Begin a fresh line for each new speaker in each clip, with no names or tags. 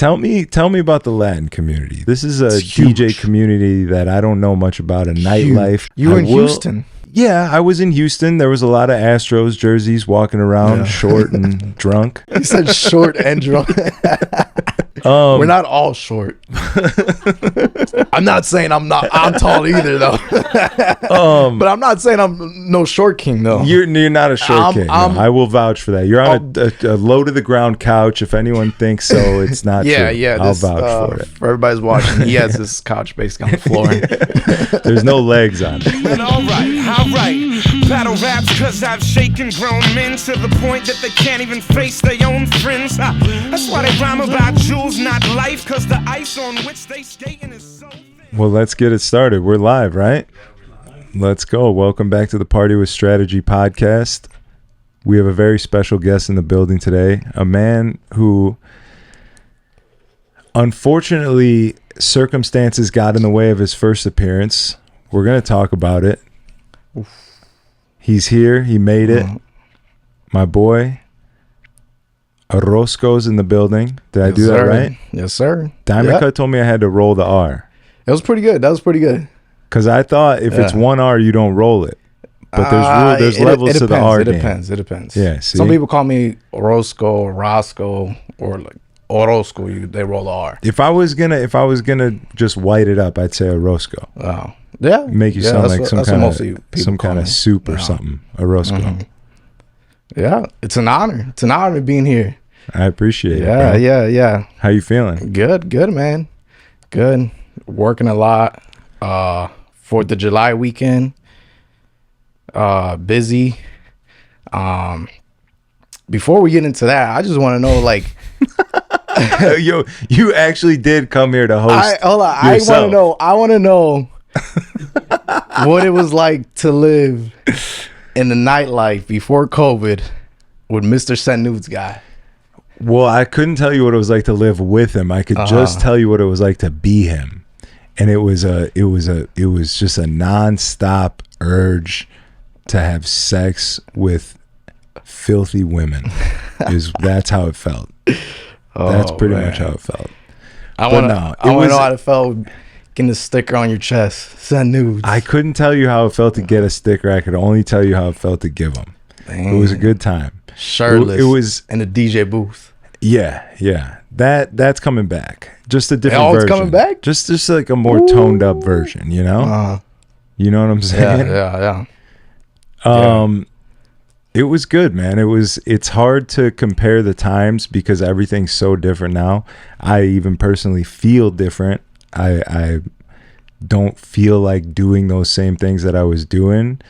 Tell me about the Latin community. This is a DJ community that I don't know much about. A nightlife.
You were in Houston.
Yeah, I was in Houston. There was a lot of Astros jerseys walking around, short and drunk.
You said short and drunk. We're not all short. I'm not saying I'm tall either, though. But I'm not saying I'm no short king, though.
You're not a short king. No, I will vouch for that. You're on a low to the ground couch. If anyone thinks so, it's not true. I'll vouch for it.
For everybody's watching, he has this couch basically on the floor.
There's no legs on it.
But all right. Battle raps cause I've shaken grown men to the point that they can't even face their own friends. That's why they rhyme about jewels, not life, cause the ice on which they skating is so thin.
Well, let's get it started. We're live, right? Let's go. Welcome back to the Party with Strategy podcast. We have a very special guest in the building today, a man who unfortunately circumstances got in the way of his first appearance. We're going to talk about it. He's here. He made it. My boy, OROZCO's in the building. Did I do that right?
Yes, sir.
Diamond told me I had to roll the R.
It was pretty good. That was pretty good.
Because I thought if it's one R, you don't roll it. But there's levels to the R game.
It depends.
Yeah, see?
Some people call me OROZCO, or like OROZCO. They roll the R.
If I was gonna just white it up, I'd say OROZCO.
Oh, yeah.
Make you sound like some kind of soup or something. OROZCO.
Mm-hmm. Yeah, it's an honor. It's an honor being here.
I appreciate it.
Bro. Yeah.
How you feeling?
Good, man. Good. Working a lot. 4th of July weekend. Busy. Before we get into that, I just want to know, like,
Yo, you actually did come here to host.
Hold on. I want to know what it was like to live in the nightlife before COVID with Mr. Send Nudes guy.
Well, I couldn't tell you what it was like to live with him. I could just tell you what it was like to be him. And it was just a nonstop urge to have sex with filthy women. That's how it felt. That's pretty much how it felt.
I want to know how it felt getting a sticker on your chest. Send nudes.
I couldn't tell you how it felt to get a sticker. I could only tell you how it felt to give them. Dang. It was a good time.
Shirtless.
It was
in the DJ booth.
Yeah. That's coming back. Just a different version.
It's coming back?
Just like a more toned up version, you know? You know what I'm saying?
Yeah.
It was good, man. It's hard to compare the times because everything's so different now. I even personally feel different. I don't feel like doing those same things that I was doing,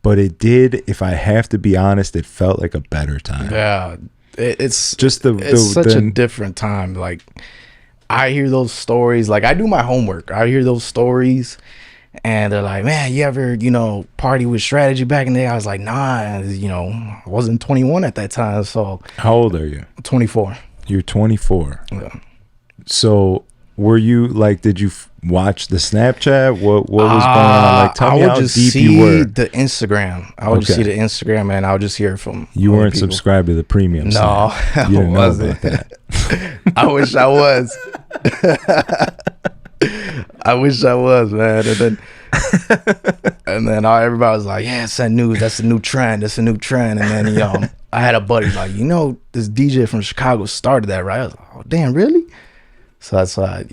but it did, if I have to be honest, it felt like a better time.
Yeah. It's just
it's
such a different time. Like, I hear those stories. Like, I do my homework. I hear those stories, and they're like, "Man, you ever, party with Strategy back in the day?" I was like, "Nah, I wasn't 21 at that time." So,
how old are you?
24.
You're 24.
Yeah.
So, were you like? Did you watch the Snapchat? What was going on? Like, tell me how deep you were.
The Instagram. I would just see the Instagram, and I would just hear from.
You weren't subscribed to the premium.
No,
you didn't know about that.
I wish I was. I wish I was, man. And then everybody was like, "Yeah, Send Nudes. That's a new trend. That's a new trend." And then I had a buddy like, this DJ from Chicago started that, right? I was like, "Oh, damn, really?" So that's why,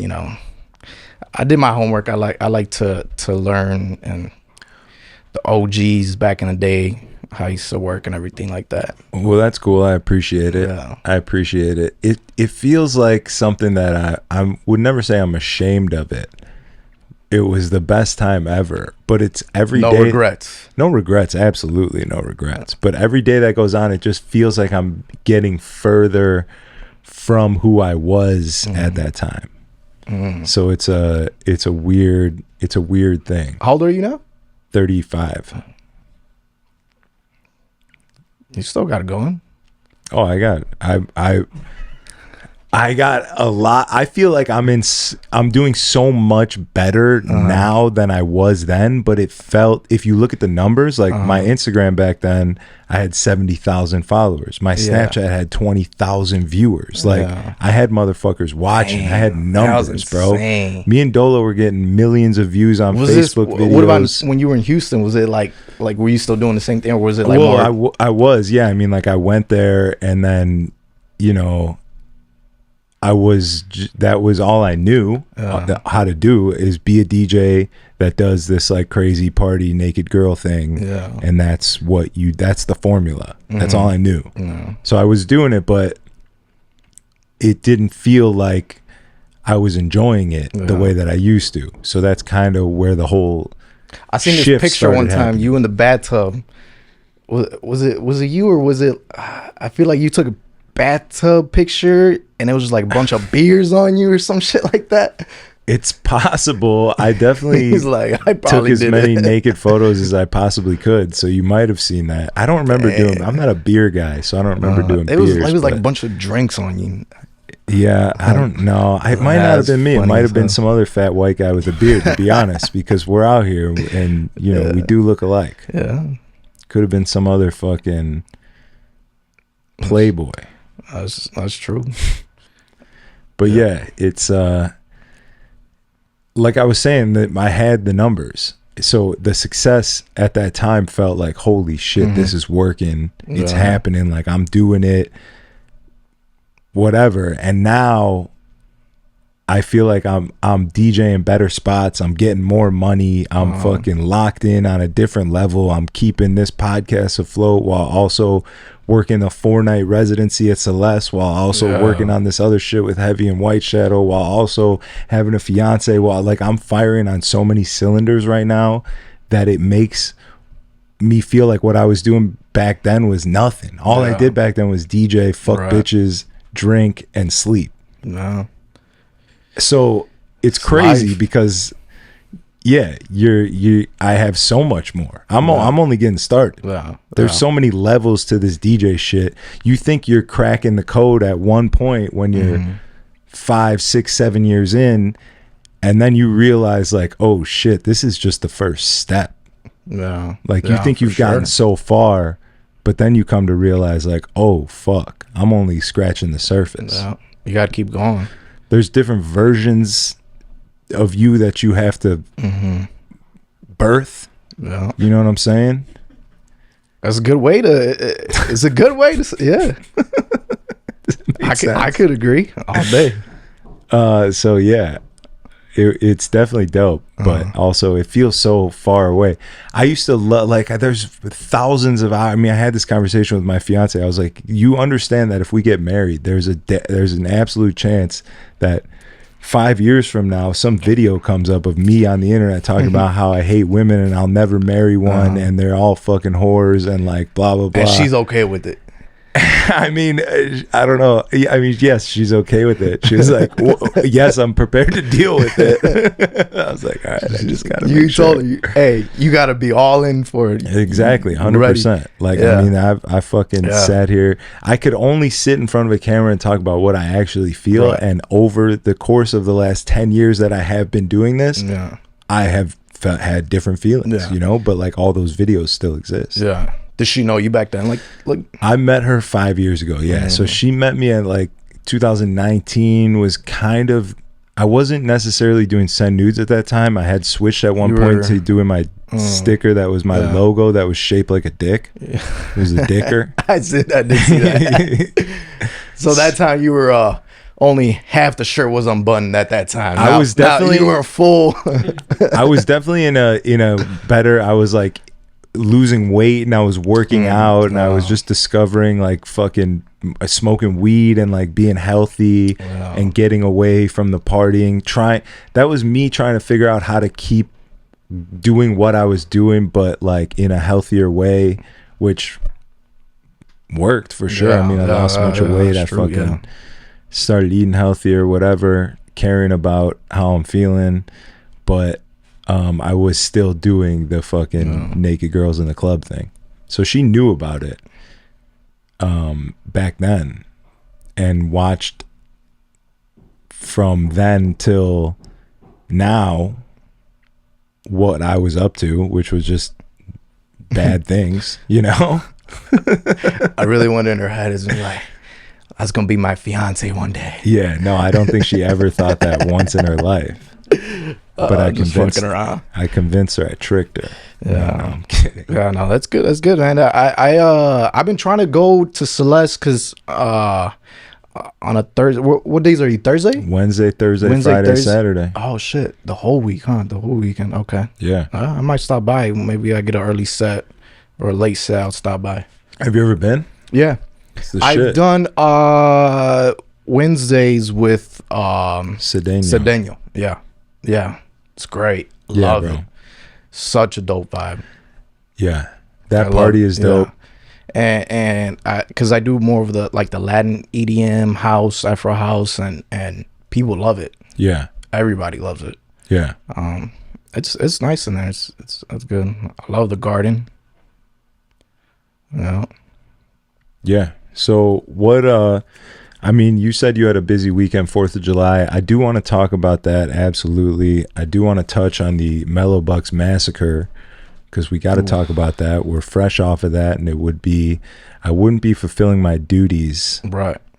I did my homework. I like to learn, and the OGs back in the day, how I used to work and everything like that.
Well, that's cool. I appreciate it. Yeah. I appreciate it. It feels like something that I would never say I'm ashamed of it. It was the best time ever, but it's every day.
No regrets.
No regrets. Absolutely no regrets. But every day that goes on, it just feels like I'm getting further from who I was at that time. So it's a weird thing.
How old are you now?
35.
You still got it going.
Oh, I got it. I got a lot. I feel like I'm doing so much better now than I was then, but it felt, if you look at the numbers, like my Instagram back then, I had 70,000 followers. My Snapchat had 20,000 viewers. Like I had motherfuckers watching. I had numbers, bro. Me and Dolo were getting millions of views on Facebook videos.
What about when you were in Houston? Was it like were you still doing the same thing, or was it like
more? I was, yeah. I mean, like I went there, and then, you know, that was all I knew how to do, is be a DJ that does this like crazy party naked girl thing. Yeah. And that's the formula. That's all I knew. So I was doing it, but it didn't feel like I was enjoying it the way that I used to. So that's kind of where the whole
I seen this picture one time happening. You in the bathtub. Was it you, or was it I feel like you took a bathtub picture and it was just like a bunch of beers on you or some shit like that.
It's possible. I definitely
He's like, I
took as many naked photos as I possibly could, so you might have seen that. I don't remember doing. I'm not a beer guy, so I don't remember doing beers.
It was like a bunch of drinks on you.
Yeah, I don't know. It might not have been me. It might have been some other fat white guy with a beard, to be honest, because we're out here and, you know, we do look alike.
Yeah.
Could have been some other fucking playboy.
That's true.
But yeah, it's like I was saying, that I had the numbers. So the success at that time felt like, holy shit, this is working. It's happening. Like I'm doing it, whatever. And now I feel like I'm DJing better spots. I'm getting more money. I'm fucking locked in on a different level. I'm keeping this podcast afloat while also working a 4-night residency at Celeste, while also working on this other shit with Heavy and White Shadow, while also having a fiance, while like I'm firing on so many cylinders right now that it makes me feel like what I was doing back then was nothing. All I did back then was DJ, fuck bitches, drink, and sleep.
No.
So it's crazy because I have so much more. I'm only getting started. There's so many levels to this DJ shit. You think you're cracking the code at one point when you're 5, 6, 7 years in, and then you realize like, oh shit, this is just the first step. Like you think you've gotten so far, but then you come to realize like, oh fuck, I'm only scratching the surface.
You gotta keep going.
There's different versions of you that you have to birth. You know what I'm saying?
That's a good way to. It's a good way to. I could agree all day.
So yeah, it's definitely dope, but also it feels so far away. I used to love, like, there's thousands of hours. I mean, I had this conversation with my fiance. I was like, you understand that if we get married, there's an absolute chance that 5 years from now, some video comes up of me on the internet talking about how I hate women and I'll never marry one and they're all fucking whores and like blah, blah, blah.
And she's okay with it.
I mean, I don't know. I mean, yes, she's okay with it. She was like, yes, I'm prepared to deal with it. I was like, all right, I just got to
You told her, hey, you got to be all in for it.
Exactly, 100%. Like, I mean, I fucking sat here. I could only sit in front of a camera and talk about what I actually feel. And over the course of the last 10 years that I have been doing this, I have had different feelings, you know, but like all those videos still exist.
Yeah. Did she know you back then? Like
I met her 5 years ago. Yeah. So she met me at like 2019 was kind of, I wasn't necessarily doing send nudes at that time. I had switched at one point to doing my sticker that was my logo that was shaped like a dick. It was a dicker.
I did see that. So that time you were only half the shirt was unbuttoned at that time.
I was definitely,
you were full.
I was definitely in a better, I was like losing weight and I was working out and I was just discovering like fucking smoking weed and like being healthy and getting away from the partying. That was me trying to figure out how to keep doing what I was doing, but like in a healthier way, which worked for sure. I mean, I lost a bunch of weight. I fucking started eating healthier, whatever, caring about how I'm feeling, but I was still doing the fucking naked girls in the club thing. So she knew about it back then and watched from then till now what I was up to, which was just bad things, you know.
I really wonder in her head is like, that's gonna be my fiance one day.
Yeah, no, I don't think she ever thought that once in her life. But I convinced her. I convinced her. I tricked her.
Yeah,
no, I'm kidding.
Yeah, no, that's good. That's good, man. I've been trying to go to Celeste because on a Thursday. What days are you? Thursday,
Wednesday, Thursday, Friday,
Thursday?
Saturday.
Oh shit, the whole week, huh? The whole weekend. Okay.
Yeah.
I might stop by. Maybe I get an early set or a late set. I'll stop by.
Have you ever been?
Yeah. I've done Wednesdays with Cedeno. Yeah, it's great. Love it. Such a dope vibe.
Yeah, that party is dope.
Yeah. And because I do more of the Latin EDM house, Afro house, and people love it.
Yeah,
everybody loves it.
Yeah.
It's nice in there. It's good. I love the garden. Yeah.
Yeah. So what I mean, you said you had a busy weekend, 4th of July. I do want to talk about that, absolutely. I do want to touch on the Mellow Bucks massacre because we got to talk about that. We're fresh off of that, and I wouldn't be fulfilling my duties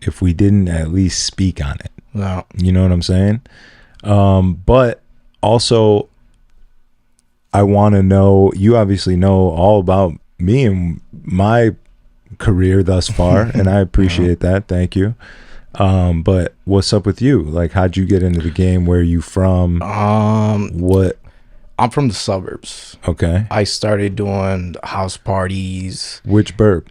if we didn't at least speak on it.
No.
You know what I'm saying? But also, I want to know, you obviously know all about me and my career thus far, and I appreciate that. Thank you. But what's up with you? Like, how'd you get into the game? Where are you from? What?
I'm from the suburbs.
Okay.
I started doing house parties.
Which burb?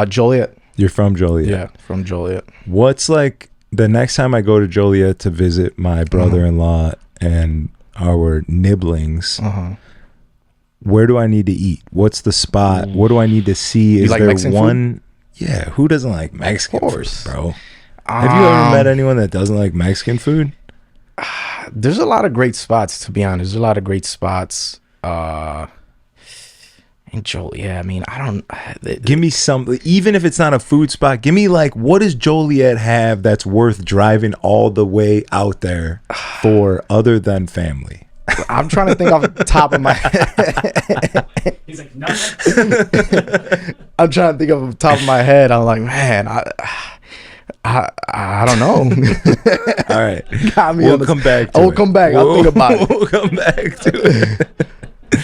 Joliet.
You're from Joliet?
Yeah, from Joliet.
What's like the next time I go to Joliet to visit my brother-in-law and our nibblings? Where do I need to eat? What's the spot? What do I need to see? Is there Mexican one food? Yeah, who doesn't like Mexican food, bro? Have you ever met anyone that doesn't like Mexican food?
There's a lot of great spots, to be honest. There's a lot of great spots. In Joliet, I mean, I don't.
Give me some, even if it's not a food spot. Give me what does Joliet have that's worth driving all the way out there for, other than family?
I'm trying to think off the top of my head.
He's like, no.
I'm trying to think off the top of my head. I'm like, man, I don't know.
All right.
We'll come back to it. We'll come back. I'll think about it.
We'll come back to it.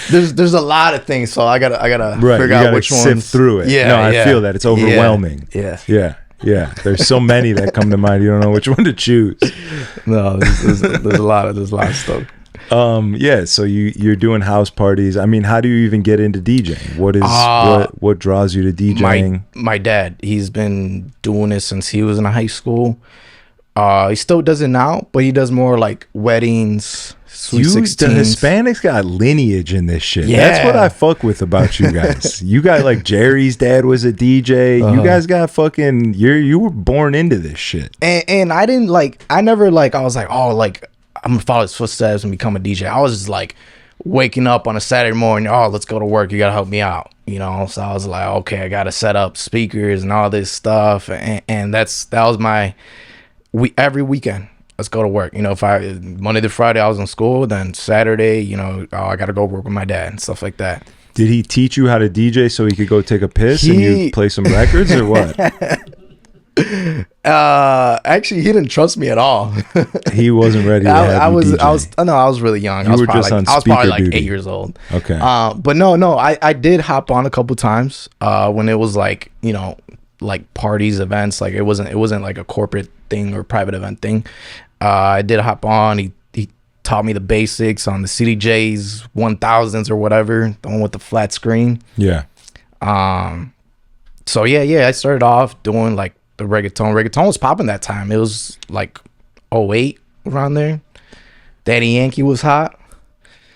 There's a lot of things, so I gotta figure out which ones.
Sift through it.
Yeah.
No, I feel that. It's overwhelming.
Yeah.
Yeah. There's so many that come to mind. You don't know which one to choose.
No, there's a lot of stuff.
Yeah, so you're doing house parties. I mean, how do you even get into DJing? What draws you to DJing?
My dad, he's been doing this since he was in high school. He still does it now, but he does more like weddings, sweet 16s.
The Hispanics got lineage in this shit.
Yeah.
That's what I fuck with about you guys. You got like Jerry's dad was a DJ. You guys got fucking you were born into this shit.
And I didn't I was like, oh, like I'm gonna follow his footsteps and become a DJ. I was just like waking up on a Saturday morning, oh, let's go to work, you gotta help me out, you know. So I was like, okay, I gotta set up speakers and all this stuff, and that was my every weekend, let's go to work. You know, if Monday to Friday I was in school, then Saturday, you know, I gotta go work with my dad and stuff like that.
Did he teach you how to DJ so he could go take a piss and you play some records or what?
Actually, he didn't trust me at all.
He wasn't ready to have you DJ.
I was really young.
I was probably
like 8 years old.
Okay.
But no, I did hop on a couple times when it was like, you know, like parties, events. Like it wasn't like a corporate thing or private event thing. I did hop on. He taught me the basics on the CDJs 1000s or whatever, the one with the flat screen.
Yeah.
So yeah, I started off doing like the reggaeton. Reggaeton was popping that time. It was like 08 around there. Daddy Yankee was hot.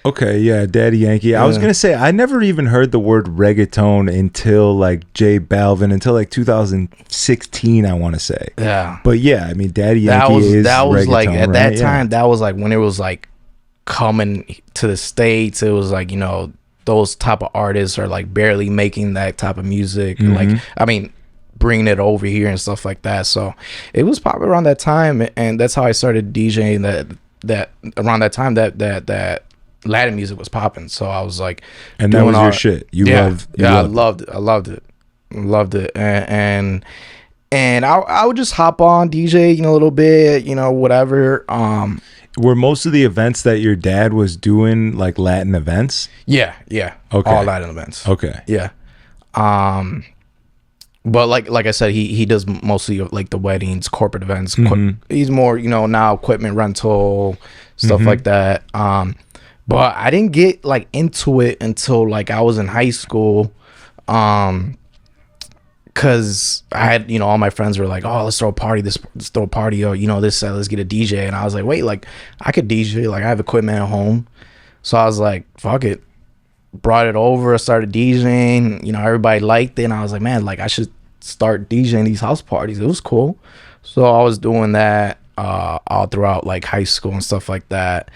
Okay, yeah, Daddy Yankee. Yeah. I was gonna say I never even heard the word reggaeton until like J Balvin, until like 2016, I want to say.
Yeah.
But yeah, I mean, Daddy Yankee that was
like at
right?
that time. That was like when it was like coming to the States. It was like, you know, those type of artists are like barely making that type of music.
Mm-hmm.
Like, I mean, bringing it over here and stuff like that. So it was probably around that time, and that's how I started DJing. That around that time that Latin music was popping. So I was like,
and that was your shit.
I loved it, and I would just hop on DJ, a little bit, whatever.
Were most of the events that your dad was doing like Latin events?
Yeah.
Okay.
All Latin events.
Okay.
Yeah. But like I said, he does mostly like the weddings, corporate events. He's more, now equipment rental, stuff like that. But I didn't get like into it until like I was in high school. Cause I had, all my friends were like, oh, let's throw a party, let's throw a party, or let's get a DJ. And I was like, wait, like I could DJ, like I have equipment at home. So I was like, fuck it. Brought it over, started DJing, everybody liked it, and I was like, man, like I should start DJing these house parties. It was cool. So I was doing that all throughout like high school and stuff like that.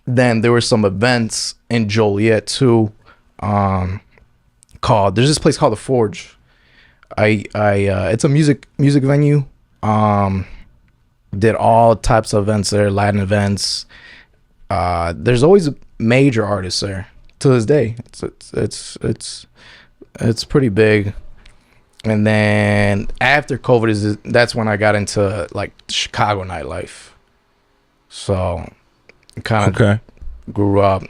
Then there were some events in Joliet too. There's this place called The Forge. It's a music venue. Did all types of events there, Latin events. There's always major artists there to this day. It's pretty big. And then after COVID that's when I got into like Chicago nightlife. So kind of grew up.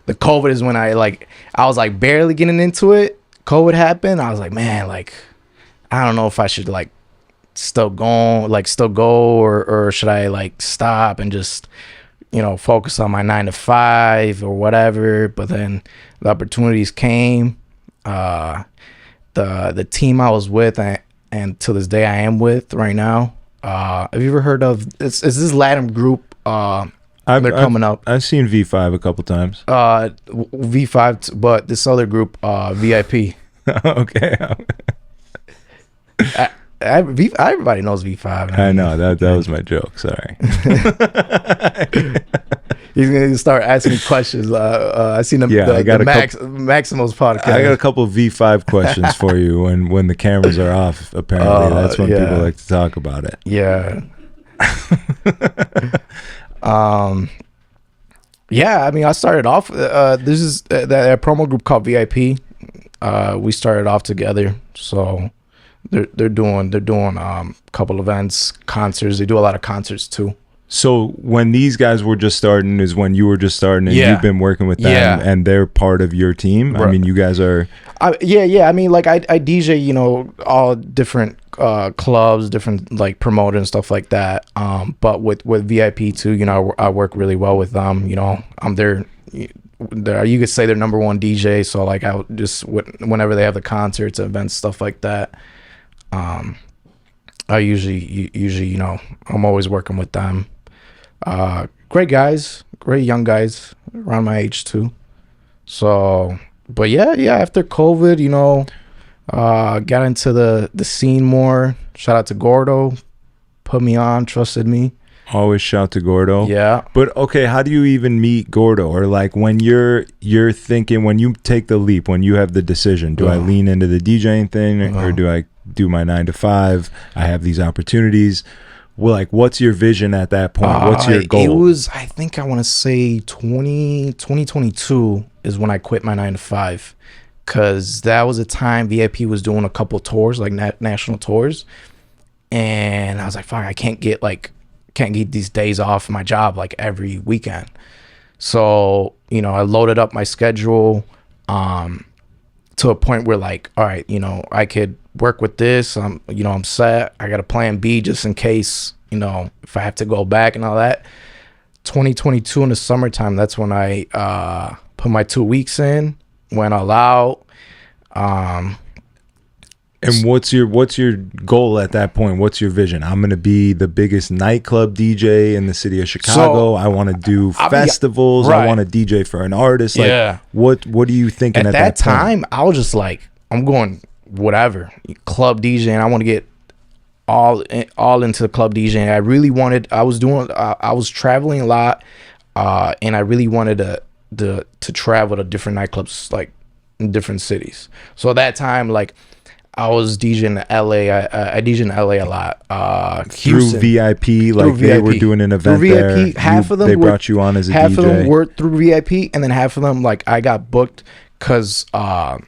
The COVID is when I was like barely getting into it. COVID happened. I was like, man, like I don't know if I should like still go or should I like stop and just focus on my 9 to 5 or whatever. But then the opportunities came. The team I was with and to this day I am with right now. Have you ever heard of it's this Latin group? They're coming up.
I've seen V5 a couple times.
V5, but this other group, VIP.
Okay.
Everybody knows V5.
I know that was my joke. Sorry.
He's gonna start asking questions. I seen him.
Yeah, I got
Maximo's podcast.
I got a couple of V5 questions for you when the cameras are off. Apparently, that's when people like to talk about it.
Yeah. Yeah, I mean, I started off. This is that promo group called VIP. We started off together, so they're doing a couple events, concerts. They do a lot of concerts too.
So when these guys were just starting is when you were just starting, and you've been working with them, and they're part of your team. Right. I mean, you guys are.
Yeah. I mean, like I DJ, all different clubs, different like promoters and stuff like that. But with VIP too, I work really well with them. I'm their. You could say they're number one DJ. So like I just whenever they have the concerts, events, stuff like that. I usually I'm always working with them. Great guys, great young guys around my age too. So, but yeah, after COVID, got into the scene more. Shout out to Gordo, put me on, trusted me.
Always shout to Gordo.
Yeah.
But okay, how do you even meet Gordo? Or like when you're thinking, when you take the leap, when you have the decision, do I lean into the DJing thing or do I do my 9 to 5? I have these opportunities. Well, like, what's your vision at that point? What's your goal?
It was, I think I want to say 2022 is when I quit my 9 to 5. Because that was a time VIP was doing a couple tours, like national tours. And I was like, fuck, I can't get these days off my job like every weekend. So, I loaded up my schedule to a point where like, all right, I could work with this. I'm set. I got a plan B just in case, if I have to go back and all that. 2022 in the summertime, that's when I put my 2 weeks in, went all out.
And what's your goal at that point? What's your vision? I'm going to be the biggest nightclub DJ in the city of Chicago. I want to do festivals. Right. I want to DJ for an artist. Like, what are you thinking at that
time? I was just like, I'm going whatever, club DJing. I want to get all into the club DJing. I was traveling a lot, and I really wanted to travel to different nightclubs, like in different cities. So at that time, like, I was DJing in LA. I DJ in LA a lot.
Through
Houston.
VIP, like
Through
they were
VIP.
doing an event
Through VIP,
there.
half of them
they brought you on as a
half
DJ.
of them were through VIP, and then half of them like I got booked because I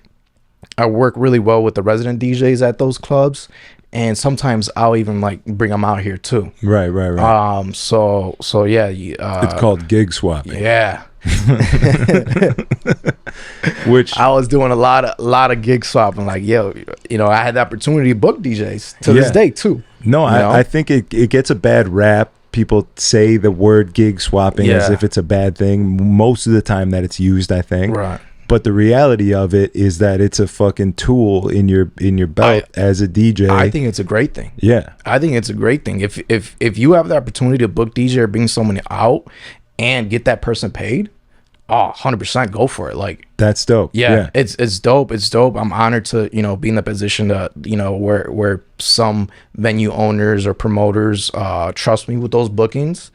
work really well with the resident DJs at those clubs, and sometimes I'll even like bring them out here too.
Right.
So yeah.
It's called gig swapping.
Yeah.
Which
I was doing a lot of gig swapping. Like, yo, you know, I had the opportunity to book DJs to this day too.
No, I think it gets a bad rap. People say the word gig swapping as if it's a bad thing most of the time that it's used, I think.
Right.
But the reality of it is that it's a fucking tool in your belt as a DJ.
I think it's a great thing.
Yeah.
I think it's a great thing. If you have the opportunity to book DJ or bring someone out and get that person paid, 100% go for it. Like,
that's dope.
Yeah. It's dope. It's dope. I'm honored to, you know, be in the position to, you know, where some venue owners or promoters trust me with those bookings,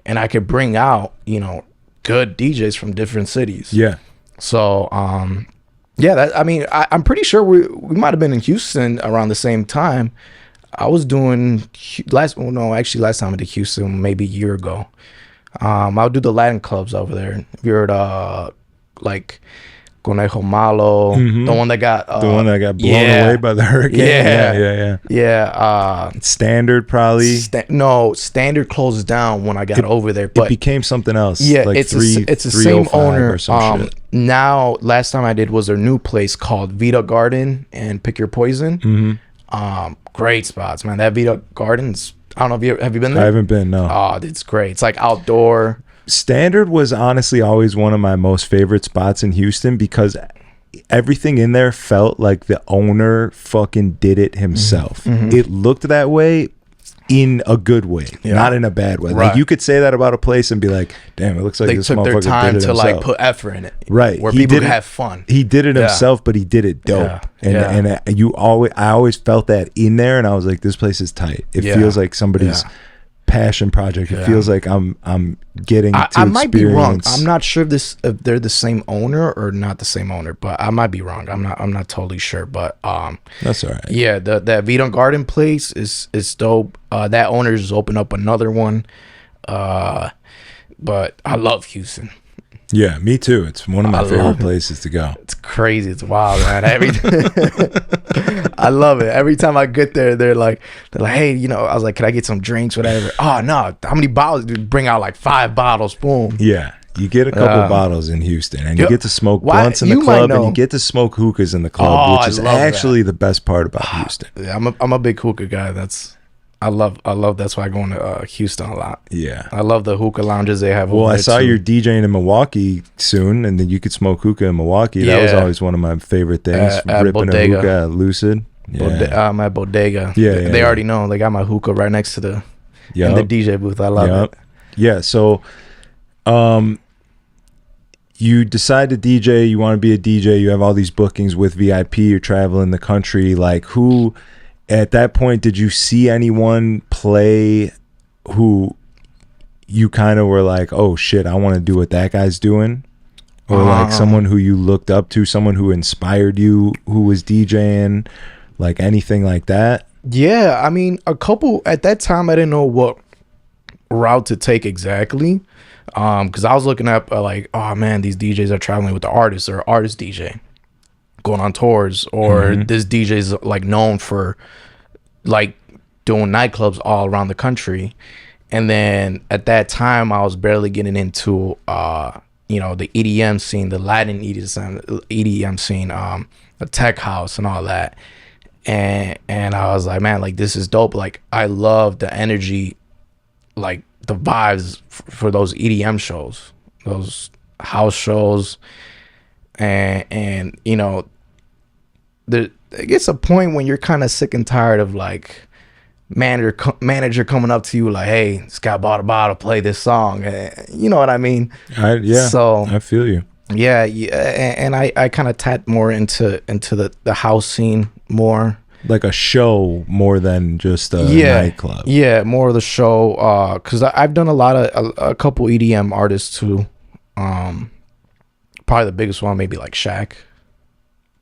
and I could bring out, you know, good DJs from different cities.
Yeah.
So yeah, I'm pretty sure we might have been in Houston around the same time. I was doing last time I did Houston maybe a year ago. I'll do the Latin clubs over there. If you heard like Conejo Malo, the one that got
blown away by the hurricane.
Yeah.
Standard probably.
Standard closed down when I got over there, but
it became something else.
Yeah,
like
it's the same owner.
Or some shit.
Now, last time I did was their new place called Vita Garden and Pick Your Poison. Great spots, man. That Vita Gardens. I don't know if have you been there?
I haven't been. No.
Oh, it's great. It's like outdoor.
Standard was honestly always one of my most favorite spots in Houston because everything in there felt like the owner fucking did it himself. It looked that way in a good way, not in a bad way. Like, you could say that about a place and be like, damn, it looks like this motherfucker
their time
did it
to
himself.
like put effort in it.
Right.
Where people could have fun.
He did it himself, but he did it dope. And I always felt that in there, and I was like, this place is tight. It feels like somebody's passion project. It feels like I'm getting to
I might be wrong.
experience.
I'm not sure if they're the same owner or not the same owner, but I might be wrong. I'm not totally sure, but
that's all right.
Yeah, that Vita Garden place is dope. That owner just opened up another one. But I love Houston.
Yeah, me too. It's one of my favorite places to go.
It's crazy. It's wild, man. I love it. Every time I get there, they're like, hey, you know, I was like, can I get some drinks, whatever? Oh no, how many bottles? Dude, bring out like 5 bottles. Boom.
Yeah, you get a couple bottles in Houston, and you get to smoke blunts in the club, and you get to smoke hookahs in the club, which is actually the best part about Houston.
Yeah, I'm a big hookah guy. I love. That's why I go into Houston a lot.
Yeah,
I love the hookah lounges they have.
Well,
over
I
there
saw
too.
you're DJing in Milwaukee soon, and then you could smoke hookah in Milwaukee. That was always one of my favorite things.
At
ripping
Bodega.
a hookah at Lucid. Yeah.
My bodega.
Yeah,
they already know. They got my hookah right next to the in the DJ booth. I love it.
Yeah. So, you decide to DJ. You want to be a DJ. You have all these bookings with VIP. You're traveling the country. Like, who? At that point, did you see anyone play who you kind of were like, oh shit, I want to do what that guy's doing? Or like someone who you looked up to, someone who inspired you, who was DJing, like anything like that?
Yeah, I mean, a couple at that time. I didn't know what route to take exactly, because I was looking up like, oh man, these DJs are traveling with the artists or artist DJ, going on tours, or this DJ's like known for like doing nightclubs all around the country. And then at that time, I was barely getting into you know, the EDM scene, the Latin EDM scene, the tech house and all that. And I was like, man, like this is dope. Like I love the energy, like the vibes for those EDM shows, those house shows. And you know, it gets a point when you're kind of sick and tired of like manager coming up to you like, hey, this guy bought a bottle, play this song. You know what I mean? So
I feel you.
Yeah, and I kind of tapped more into the house scene more.
Like a show more than just a nightclub. Yeah,
more of the show. Because I've done a couple EDM artists too. Probably the biggest one, maybe like Shaq,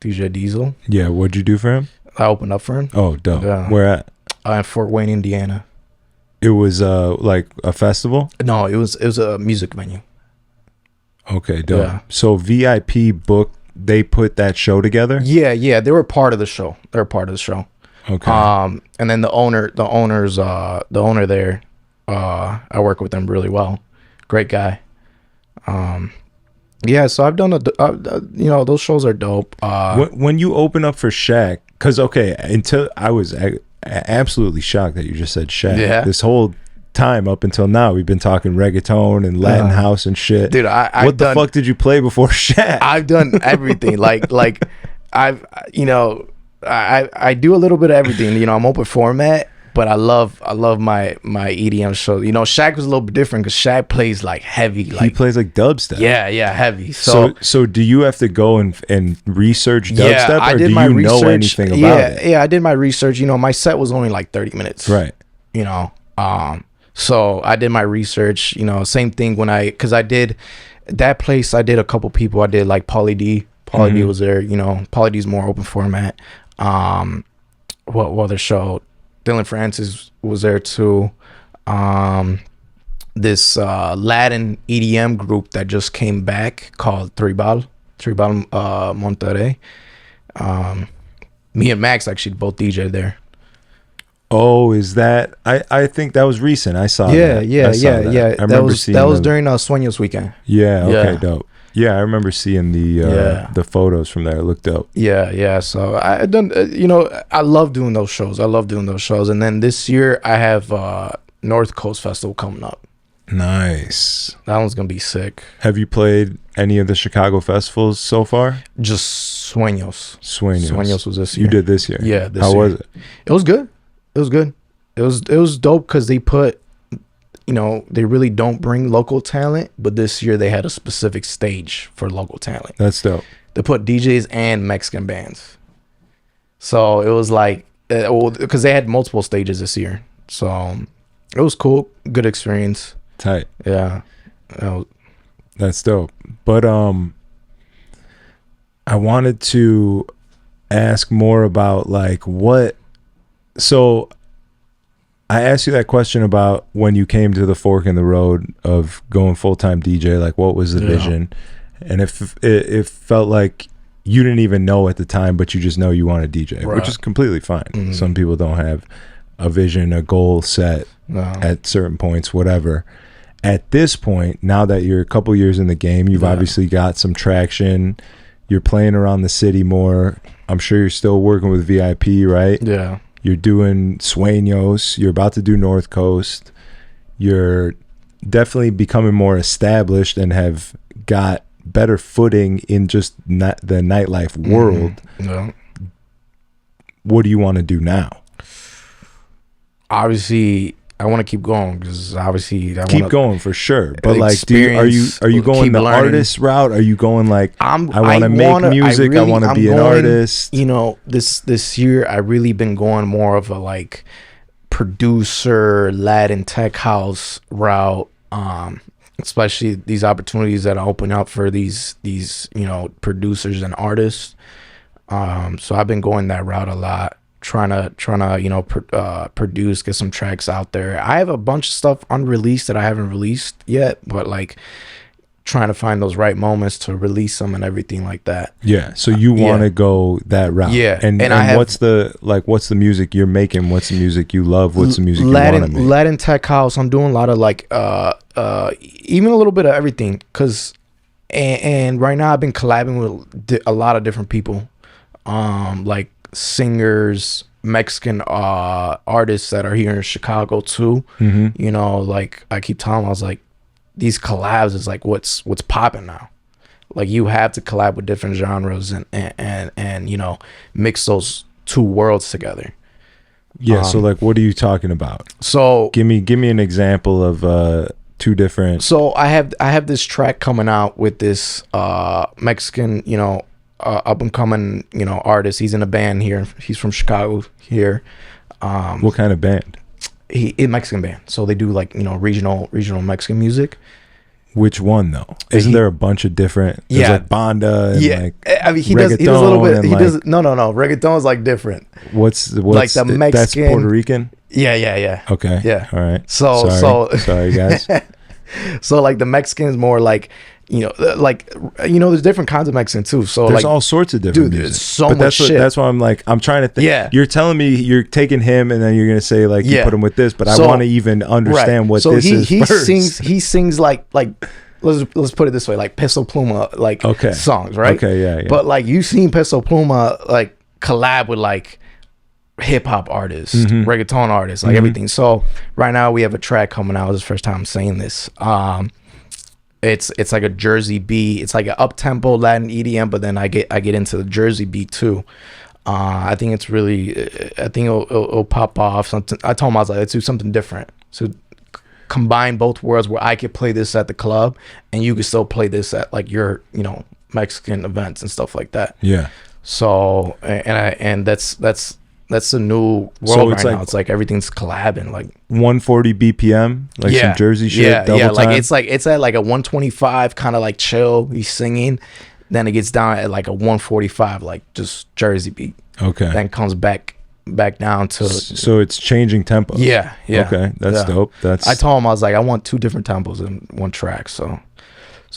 DJ Diesel.
Yeah, what'd you do for him?
I opened up for him.
Oh, dope.
Yeah.
Where at?
In Fort Wayne, Indiana.
It was like a festival?
No, it was a music venue.
Okay, dope.
Yeah.
So VIP booked, they put that show together?
Yeah, they were part of the show.
Okay.
And then the owner there, I work with him really well. Great guy. Yeah, so I've done those shows are dope.
When you open up for Shaq, because until I was absolutely shocked that you just said Shaq.
Yeah.
This whole time up until now, we've been talking reggaeton and Latin house and shit.
Dude,
what the fuck did you play before Shaq?
I've done everything. like I've I do a little bit of everything. I'm open format. But I love my EDM show. Shaq was a little bit different because Shaq plays like heavy.
He plays like dubstep.
Yeah, heavy.
So do you have to go and research dubstep, or do you know anything about it?
Yeah, I did my research. My set was only like 30 minutes.
Right.
So I did my research. Same thing because I did that place. I did a couple people. I did like Pauly D. Pauly D was there. Pauly D's more open format. What other show? Dylan Francis was there too. This Latin EDM group that just came back called Tribal Monterrey. Me and Max actually both DJ there.
Oh, is that? I think that was recent. I saw that.
Yeah.
I remember seeing
that was during Sueños weekend.
Yeah. Okay. Dope. Yeah, I remember seeing the photos from there. It looked dope.
Yeah. So I done, I love doing those shows. And then this year I have North Coast Festival coming up.
Nice.
That one's gonna be sick.
Have you played any of the Chicago festivals so far?
Just Sueños.
Sueños
was this year.
You did this year.
Yeah.
How was it?
It was good. It was dope because they put. They really don't bring local talent, but this year they had a specific stage for local talent.
That's dope.
They put DJs and Mexican bands. So it was like, because they had multiple stages this year. So it was cool. Good experience.
Tight.
Yeah.
That's dope. But I wanted to ask more about like what. So I asked you that question about when you came to the fork in the road of going full-time DJ, like what was the vision? And if it felt like you didn't even know at the time, but you just know you want to DJ, which is completely fine. Mm-hmm. Some people don't have a vision, a goal set at certain points, whatever. At this point, now that you're a couple years in the game, you've obviously got some traction. You're playing around the city more. I'm sure you're still working with VIP, right?
Yeah.
You're doing Sueños. You're about to do North Coast. You're definitely becoming more established and have got better footing in just the nightlife world.
Yeah.
What do you want to do now?
Obviously, I want to keep going because obviously I
keep going for sure. But like, are you going the artist route? Are you going like I want to make music? I want to be an artist.
This year I really been going more of a like producer Latin tech house route. Especially these opportunities that open up for these producers and artists. So I've been going that route a lot. Trying to produce, get some tracks out there. I have a bunch of stuff unreleased that I haven't released yet, but like trying to find those right moments to release them and everything like that.
Yeah. So you want to go that route.
Yeah.
And what's the music you're making? What's the music you love? What's the music
Latin,
you want to make?
Latin tech house. I'm doing a lot of like even a little bit of everything and right now I've been collabing with a lot of different people. Like singers, Mexican artists that are here in Chicago too. Mm-hmm. Like I keep telling them, I was like, these collabs is like what's popping now. Like you have to collab with different genres and mix those two worlds together.
Yeah. So like, what are you talking about?
So
give me an example of two different.
So I have this track coming out with this Mexican up and coming artist. He's in a band here. He's from Chicago here.
What kind of band?
He a Mexican band. So they do like regional Mexican music.
Which one though? Isn't there a bunch of different? There's like banda and like
I mean, he does a little bit. He
like,
does no. Reggaeton is like different.
What's
like the Mexican?
That's Puerto Rican.
Yeah.
Okay.
Yeah.
All right.
Sorry
guys.
So like the Mexican is more like, there's different kinds of Mexican too. So
there's
like
all sorts of different music.
There's so much shit.
That's why I'm like, I'm trying to think.
Yeah.
You're telling me you're taking him and then you're gonna say like you put him with this, but I want to even understand what this is.
He sings like let's put it this way, like Peso Pluma songs, right?
Okay, yeah.
But like you've seen Peso Pluma like collab with like hip hop artists, reggaeton artists, like everything. So right now we have a track coming out. This is the first time I'm saying this. It's like a Jersey beat. It's like an up tempo Latin EDM, but then I get into the Jersey beat too. I think it's really, I think it'll pop off. Something. I told him I was like, let's do something different. So combine both worlds where I could play this at the club and you could still play this at like your Mexican events and stuff like that.
Yeah.
So and that's the new world right now. It's like everything's collabing, like
140 BPM, like some Jersey shit. Double time.
Like it's at like a 125 kind of like chill. He's singing, then it gets down at like a 145, like just Jersey beat.
Okay.
Then comes back down to.
So it's changing tempo.
Yeah.
Okay, that's dope.
I told him I was like, I want 2 different tempos in one track. So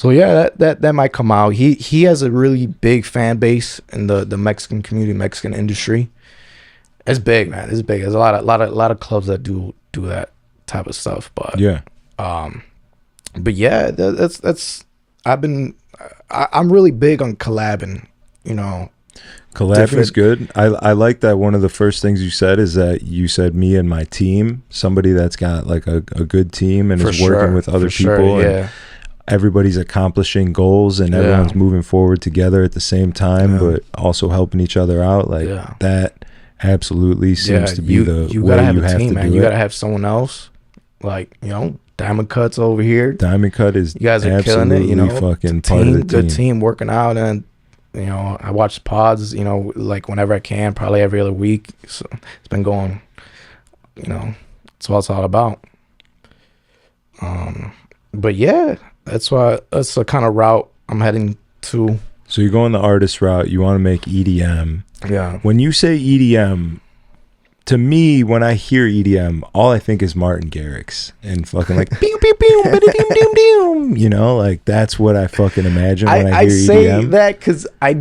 yeah, that might come out. He has a really big fan base in the Mexican community, Mexican industry. It's big, man. It's big. There's a lot of clubs that do that type of stuff. But that's I'm really big on collabing.
Collab is good. I like that. One of the first things you said is that you said me and my team, somebody that's got like a good team and is working with other people. And everybody's accomplishing goals and everyone's moving forward together at the same time, but also helping each other out. Like that absolutely seems to be
you gotta have a team, man. You gotta have someone else. Like, Diamond Cut's over here.
Diamond Cut is,
you guys are killing it,
fucking part of the team.
Good team working out, and I watch pods, like whenever I can, probably every other week. So it's been going, that's what it's all about. But yeah, that's the kind of route I'm heading to.
So you're going the artist route. You want to make EDM.
Yeah.
When you say EDM, to me, when I hear EDM, all I think is Martin Garrix and fucking like pew pew pew, like that's what I fucking imagine when I hear EDM. I say
that because I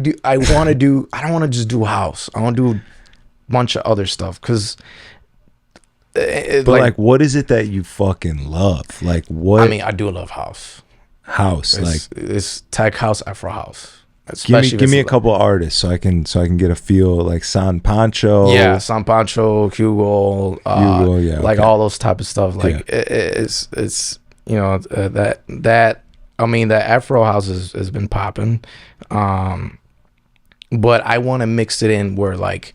want to do. I don't want to just do house. I want to do a bunch of other stuff because.
But like, what is it that you fucking love? Like, what?
I mean, I do love house. It's tech house, Afro house.
Give me a couple of artists so I can get a feel, like San Pancho.
Yeah, San Pancho, Hugo, all those type of stuff. Like it's that I mean, the Afro house has been popping, but I want to mix it in where because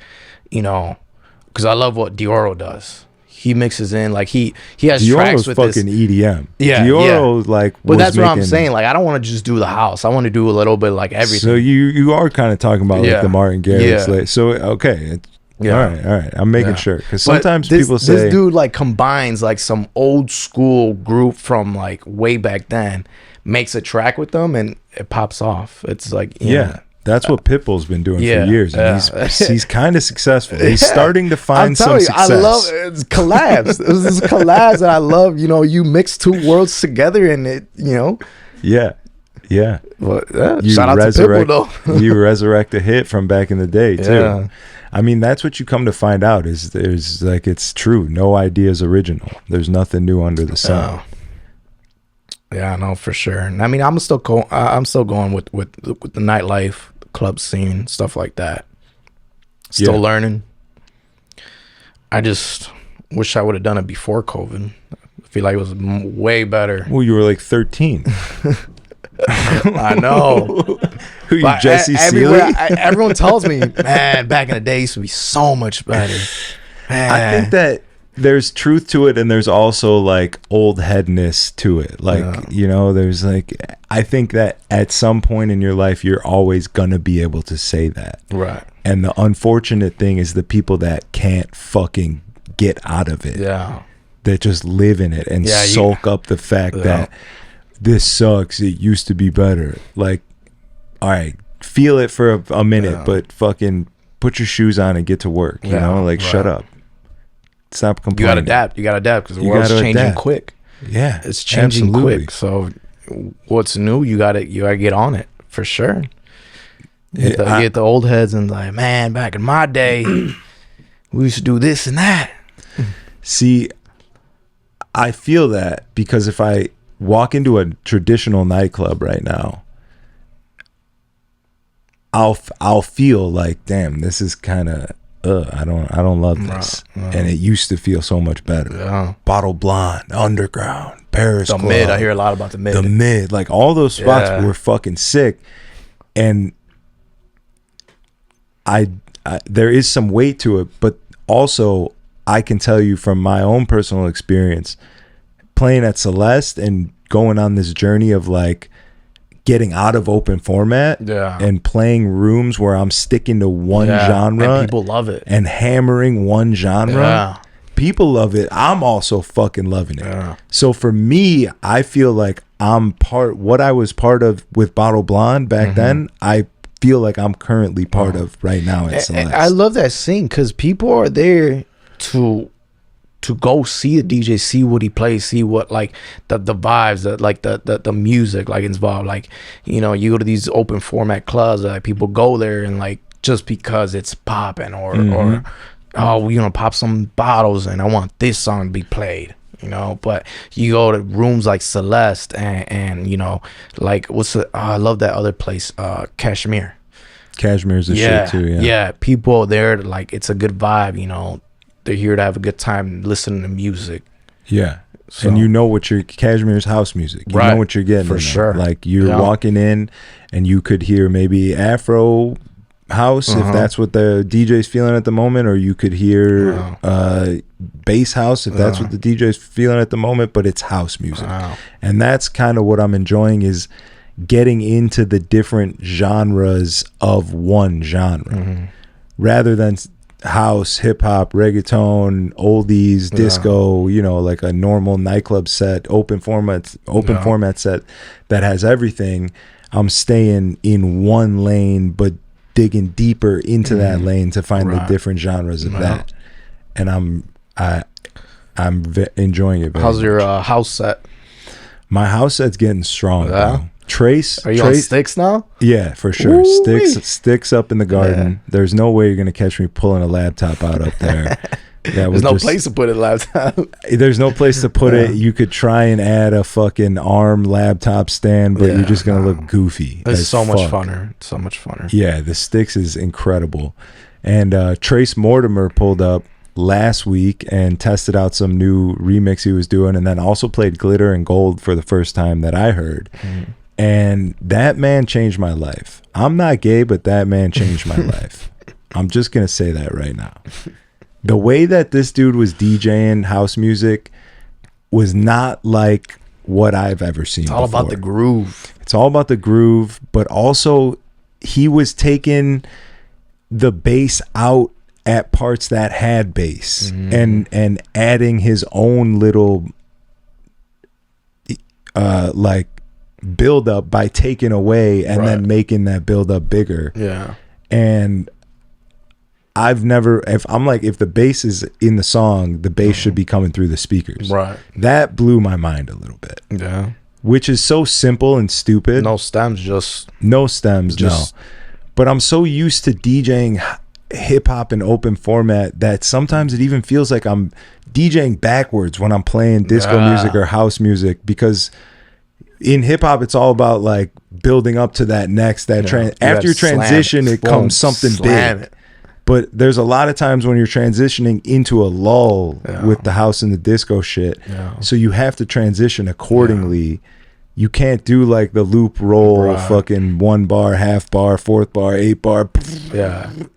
I love what Dioro does. He mixes in like he has
Dioro's
tracks with
fucking
this
EDM.
Yeah,
Dioro
but that's what I'm saying. Like I don't want to just do the house. I want to do a little bit like everything.
So you are kind of talking about like the Martin Garrix. Like, so okay, all right. I'm making sure because sometimes people say
this dude like combines like some old school group from like way back then, makes a track with them, and it pops off. It's like
that's what Pitbull's been doing for years, and he's kind of successful. He's starting to find some success.
I love it's collabs. This is collabs that I love. You mix 2 worlds together, and it.
Yeah.
But, shout out to Pitbull though.
You resurrect a hit from back in the day too. Yeah. I mean, that's what you come to find out is there's like it's true. No idea is original. There's nothing new under the sun.
Yeah, I know for sure. And I mean, I'm still going with the nightlife, club scene, stuff like that. Still learning. I just wish I would have done it before COVID. I feel like it was way better.
Well, you were like 13.
I know.
Who you, Jesse Seeley?
Everyone tells me, man, back in the day, it used to be so much better. Man.
I think that there's truth to it, and there's also like old headness to it. Like, there's like, I think that at some point in your life, you're always gonna be able to say that.
Right.
And the unfortunate thing is the people that can't fucking get out of it.
Yeah.
That just live in it and sulk up the fact that this sucks, it used to be better. Like, all right, feel it for a minute, but fucking put your shoes on and get to work. You know, like shut up, stop complaining.
You gotta adapt because the world's changing quick.
Yeah,
it's changing quick. So what's new, you gotta get on it for sure. Get the old heads and like, man, back in my day we used to do this and that.
See, I feel that because if I walk into a traditional nightclub right now, I'll feel like, damn, this is kind of I don't love this. And it used to feel so much better. Bottle Blonde, Underground, Paris
the
Club,
Mid. I hear a lot about the Mid.
Like all those spots were fucking sick. And I there is some weight to it, but also I can tell you from my own personal experience playing at Celeste and going on this journey of like getting out of open format and playing rooms where I'm sticking to one genre,
and people love it,
and hammering one genre. People love it. I'm also fucking loving it. So for me, I feel like I'm what I was part of with Bottle Blonde back then, I feel like I'm currently part of right now at Celeste.
I love that scene because people are there to go see the DJ, see what he plays, see what like the vibes, like the music like involved. Like, you know, you go to these open format clubs, like people go there and like just because it's popping or oh, we're gonna pop some bottles and I want this song to be played, you know. But you go to rooms like Celeste and you know, like I love that other place, Kashmir.
Kashmir's a shit too.
Yeah, people there, like it's a good vibe, you know. They're here to have a good time listening to music. Yeah. So,
and you know what Kashmir's house music. You know what you're getting.
For sure.
Like you're walking in and you could hear maybe Afro house if that's what the DJ's feeling at the moment, or you could hear bass house if that's what the DJ's feeling at the moment, but it's house music. And that's kind of what I'm enjoying, is getting into the different genres of one genre rather than house, hip hop, reggaeton, oldies, disco, you know, like a normal nightclub set, open format set that has everything. I'm staying in one lane but digging deeper into that lane to find the different genres of that. And I'm enjoying it.
How's your house set?
My house set's getting strong, bro. Trace,
are you on sticks now?
Yeah, for sure. Ooh-wee. Sticks up in the garden. There's no way you're gonna catch me pulling a laptop out up there.
There's no place to put a laptop.
There's no place to put it. You could try and add a fucking ARM laptop stand, but you're just gonna look goofy.
It's so much funner. So much funner.
Yeah, the sticks is incredible. And Trace Mortimer pulled up last week and tested out some new remix he was doing, and then also played Glitter and Gold for the first time that I heard. And that man changed my life. I'm not gay, but that man changed my life. I'm just going to say that right now. The way that this dude was DJing house music was not like what I've ever seen before.
It's all about the groove.
It's all about the groove, but also he was taking the bass out at parts that had bass and adding his own little like build up by taking away and then making that build up bigger. And if the bass is in the song, the bass should be coming through the speakers. That blew my mind a little bit. Which is so simple and stupid.
No stems.
But I'm so used to DJing hip hop and open format that sometimes it even feels like I'm DJing backwards when I'm playing disco music or house music, because in hip hop it's all about like building up to that next after you transition it comes something big. But there's a lot of times when you're transitioning into a lull with the house and the disco shit, so you have to transition accordingly. You can't do like the loop roll, fucking 1 bar, half bar, 4th bar, 8 bar,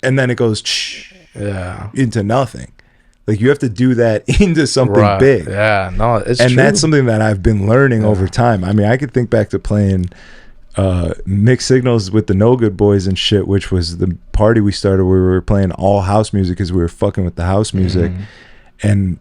and then it goes into nothing. Like you have to do that into something big.
It's
and
true.
that's something that I've been learning over time. I mean, I could think back to playing mixed signals with the No Good Boys and shit, which was the party we started where we were playing all house music because we were fucking with the house music and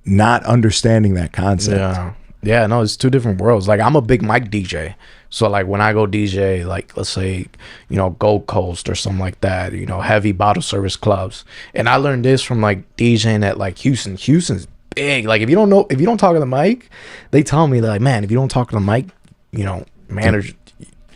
not understanding that concept.
Yeah, no, it's two different worlds. Like, I'm a big mic DJ. So, like, when I go DJ, like, let's say, you know, Gold Coast or something like that, you know, heavy bottle service clubs. And I learned this from, like, DJing at, like, Houston. Houston's big. Like, if you don't talk to the mic, they tell me, like, man, if you don't talk to the mic, you know, manager,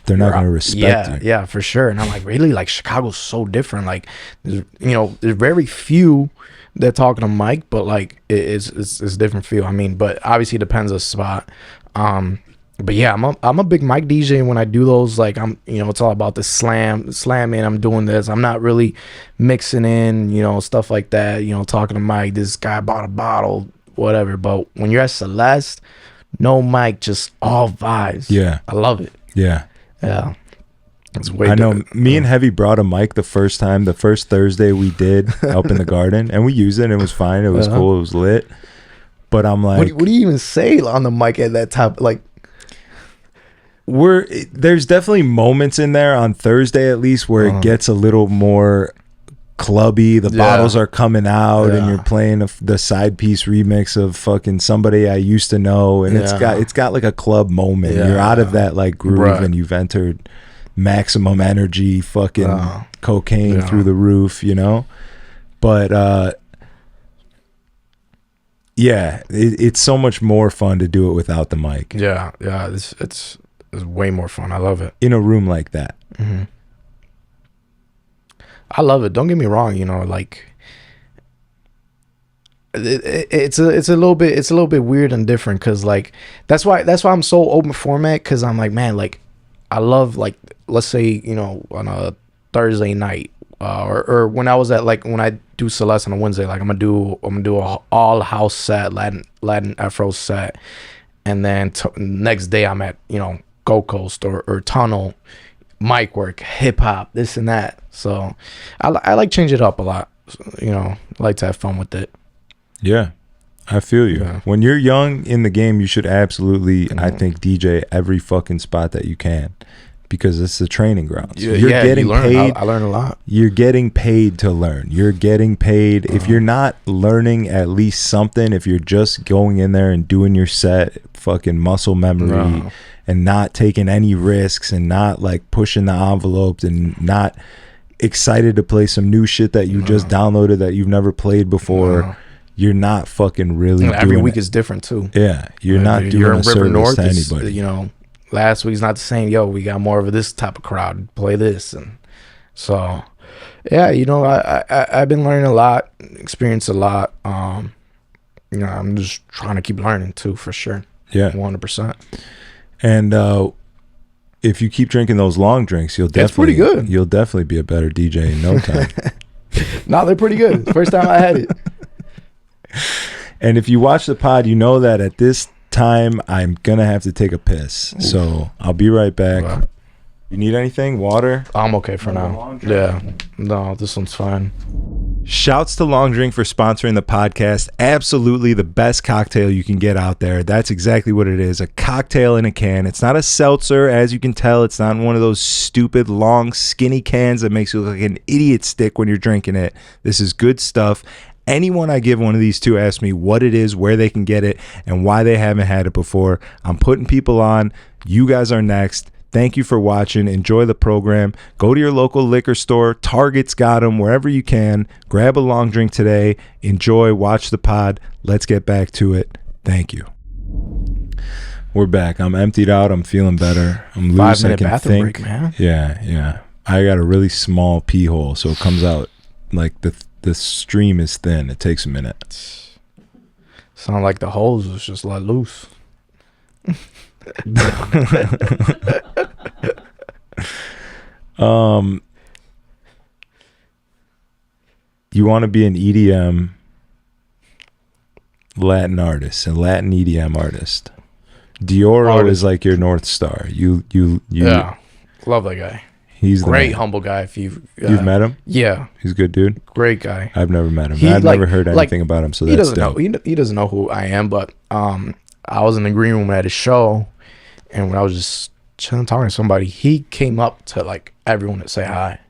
they're not going to respect you.
Yeah, for sure. And I'm like, really? Like, Chicago's so different. Like, there's, you know, there's very few that talk to the mic, but like it's a different feel. I mean, but obviously it depends on the spot. But yeah, I'm a big mic DJ, and when I do those, like, I'm, you know, it's all about the slamming. I'm doing this. I'm not really mixing in, you know, stuff like that. You know, talking to mic. This guy bought a bottle, whatever. But when you're at Celeste, no mic, just all vibes.
Yeah,
I love it.
Yeah.
It's way
I know.
different.
Me and Heavy brought a mic the first Thursday we did up in the garden, and we used it and it was fine. It was cool. It was lit. But I'm like,
what do you even say on the mic at that time? Like,
there's definitely moments in there on Thursday at least where it gets a little more clubby. The bottles are coming out and you're playing the side piece remix of fucking Somebody I Used to Know, and it's got like a club moment. You're out of that like groove and you've entered maximum energy, fucking cocaine through the roof, you know. But it's so much more fun to do it without the mic.
It's way more fun. I love it
in a room like that.
I love it. Don't get me wrong. You know, like it's a little bit weird and different, because like that's why I'm so open format, because I'm like, man, like I love, like, let's say, you know, on a Thursday night or when I was at, like, when I do Celeste on a Wednesday, like I'm gonna do a all house set, Latin Afro set, and then next day I'm at, you know, Gold Coast or Tunnel, mic work, hip hop, this and that. So I like change it up a lot. You know, I like to have fun with it.
Yeah, I feel you. Yeah. When you're young in the game, you should absolutely, I think, DJ every fucking spot that you can, because it's the training ground. So you're getting paid.
I learn a lot.
You're getting paid to learn. You're getting paid. If you're not learning at least something, if you're just going in there and doing your set, fucking muscle memory, and not taking any risks and not like pushing the envelope and not excited to play some new shit that you just downloaded that you've never played before, you're not fucking really doing
every week is different too.
Yeah, you're not doing a service to anybody.
You know, last week's not the same. Yo, we got more of this type of crowd. Play this. And so, yeah, you know, I've been learning a lot, experienced a lot. You know, I'm just trying to keep learning too, for sure.
Yeah,
100%.
And if you keep drinking those long drinks, you'll definitely,
pretty good.
You'll definitely be a better DJ in no time.
No, they're pretty good. First time I had it.
And if you watch the pod, you know that at this time I'm gonna have to take a piss. Oof. So I'll be right back. Right. You need anything? Water?
I'm okay for now. Yeah. No, this one's fine.
Shouts to Long Drink for sponsoring the podcast. Absolutely the best cocktail you can get out there. That's exactly what it is. A cocktail in a can. It's not a seltzer, as you can tell. It's not one of those stupid, long, skinny cans that makes you look like an idiot stick when you're drinking it. This is good stuff. Anyone I give one of these to asks me what it is, where they can get it, and why they haven't had it before. I'm putting people on. You guys are next. Thank you for watching. Enjoy the program. Go to your local liquor store. Target's got them. Wherever you can. Grab a long drink today. Enjoy. Watch the pod. Let's get back to it. Thank you. We're back. I'm emptied out. I'm feeling better. I'm loose.
5-minute bathroom break, man.
Yeah. I got a really small pee hole, so it comes out like the stream is thin. It takes a minute.
Sound like the hose was just let loose.
You want to be an EDM Latin artist, a Latin EDM artist. Dioro is like your North Star. You
yeah, love that guy.
He's
great, humble guy. If you've
met him,
yeah,
he's a good dude.
Great guy.
I've never met him. I've never heard anything about him. So
he
that's
doesn't know. He doesn't know who I am. But I was in the green room at his show, and when I was just chilling talking to somebody, he came up to like everyone to say hi.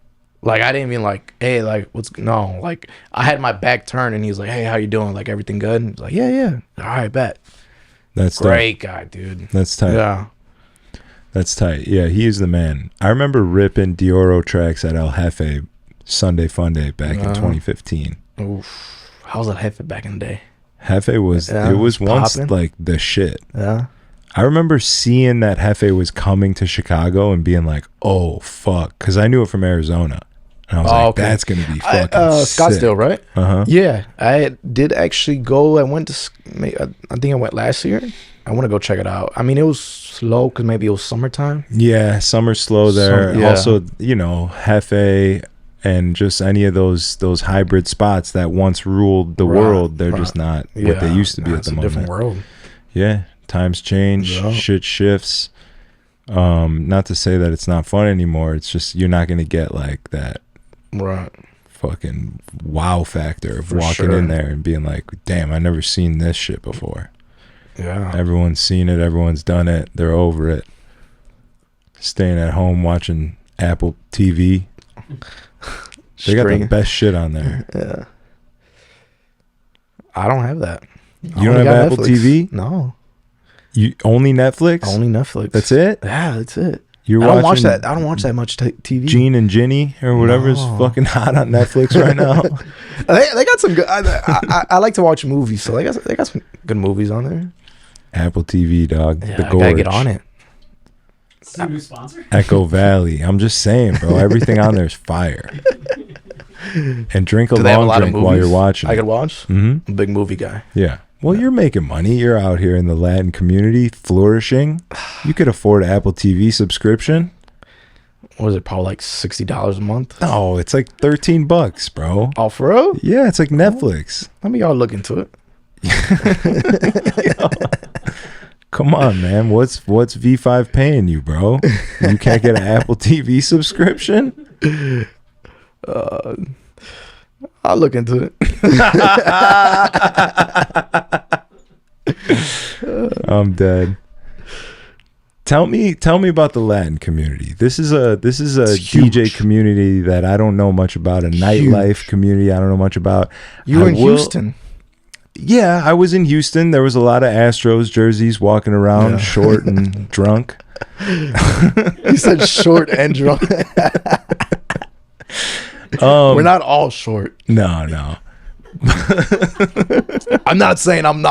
Like I didn't even like, hey, like what's like I had my back turned, and he was like, hey, how you doing? Like everything good? And he's like, yeah, all right, bet.
That's
great guy, dude.
That's tight.
Yeah.
That's tight. Yeah, he is the man. I remember ripping Dioro tracks at El Jefe Sunday Funday back in 2015.
Oof. How was that Jefe back in the day?
Jefe was it was once
poppin'.
like the shit.
Yeah.
I remember seeing that Jefe was coming to Chicago and being like, "Oh fuck," because I knew it from Arizona, and I was like,
okay.
"That's gonna be fucking
Scottsdale,
sick."
right? Yeah, I did actually go. I went to. I think I went last year. I want to go check it out. I mean, it was slow because maybe it was summertime.
Yeah, summer's slow there.
Yeah.
Also, you know, Jefe and just any of those hybrid spots that once ruled the world, they're just not what they used to be at the moment.
It's a different world.
Yeah, times change, shit shifts. Not to say that it's not fun anymore. It's just you're not gonna get like that fucking wow factor of walking in there and being like, damn, I never seen this shit before.
Yeah.
Everyone's seen it, everyone's done it, they're over it. Staying at home watching Apple TV. They got the best shit on there.
Yeah. I don't have that.
You don't have Apple TV?
No.
You only Netflix?
Only Netflix.
That's it?
Yeah, that's it.
I
don't watch that. I don't watch that much TV.
Gene and Ginny or whatever is fucking hot on Netflix right now.
They got some good. I like to watch movies, so they got some good movies on there.
Apple TV, dog.
Yeah,
the
I
Gorge.
gotta get on it.
It's a new sponsor.
Echo Valley. I'm just saying, bro. Everything on there is fire. And drink a long drink while you're watching.
I could watch. I'm a big movie guy.
Yeah. Well, you're making money. You're out here in the Latin community, flourishing. You could afford an Apple TV subscription.
What is it? Probably like $60 a month.
No, it's like $13, bro.
Oh, for real?
Yeah, it's like Netflix.
Let me y'all look into it.
Come on, man. What's V5 paying you, bro? You can't get an Apple TV subscription?
I'll look into it.
I'm dead. Tell me about the Latin community. This is a DJ community that I don't know much about. A nightlife community I don't know much about.
You were in Houston.
Yeah, I was in Houston. There was a lot of Astros jerseys walking around, short and drunk.
You said short and drunk. We're not all short.
No.
I'm not saying I'm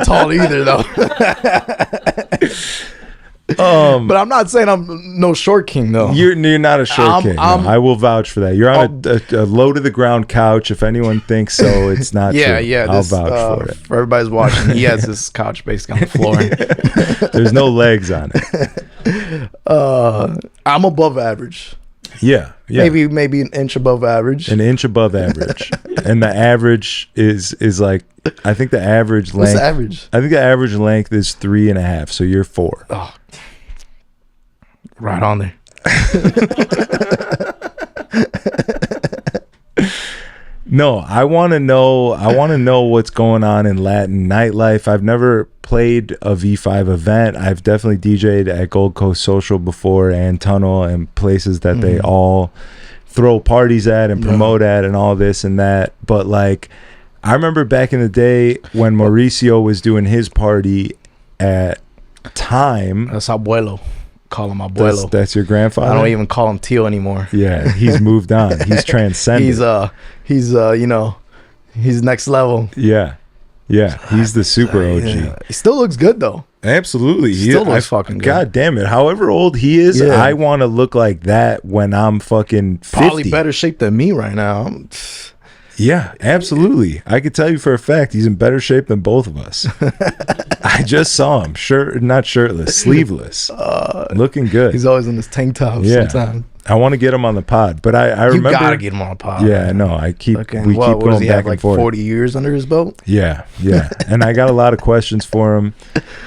tall either though. But I'm not saying I'm no short king though.
You're not a short king. No, I will vouch for that. You're on a low to the ground couch. If anyone thinks so, it's not true. I'll vouch for it.
For everybody's watching, he has this couch basically on the floor.
There's no legs on it.
I'm above average.
Yeah.
Maybe an inch above average.
An inch above average. And the average is like, I think the average length.
What's the average?
I think the average length is 3.5. So you're 4.
Oh, right on there.
No, I want to know what's going on in Latin nightlife. I've never played a V5 event. I've definitely DJed at Gold Coast Social before and Tunnel and places that they all throw parties at and promote at and all this and that. But like, I remember back in the day when Mauricio was doing his party at Time.
That's abuelo. Call him abuelo.
That's your grandfather?
I don't even call him Tio anymore.
Yeah, he's moved on. He's transcended.
He's next level.
Yeah. He's the super OG.
Yeah. He still looks good though.
Absolutely.
He still looks fucking good.
God damn it. However old he is, I want to look like that when I'm fucking 50.
Probably better shape than me right now.
Yeah, absolutely. I could tell you for a fact he's in better shape than both of us. I just saw him, not shirtless, sleeveless, looking good.
He's always in his tank top sometimes.
I want to get him on the pod, but I remember.
You gotta get him on the pod.
Yeah, no, we keep going back and forth.
40 years under his belt?
Yeah. And I got a lot of questions for him.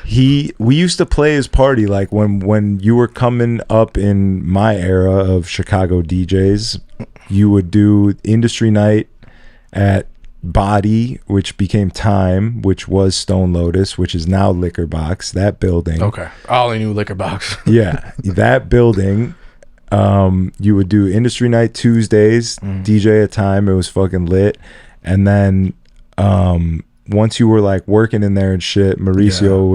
We used to play his party like when you were coming up in my era of Chicago DJs. You would do industry night at Body, which became Time, which was Stone Lotus, which is now Liquor Box. That building.
Okay. I only knew Liquor Box.
Yeah, that building. You would do industry night Tuesdays, DJ at Time. It was fucking lit. And then once you were like working in there and shit, Mauricio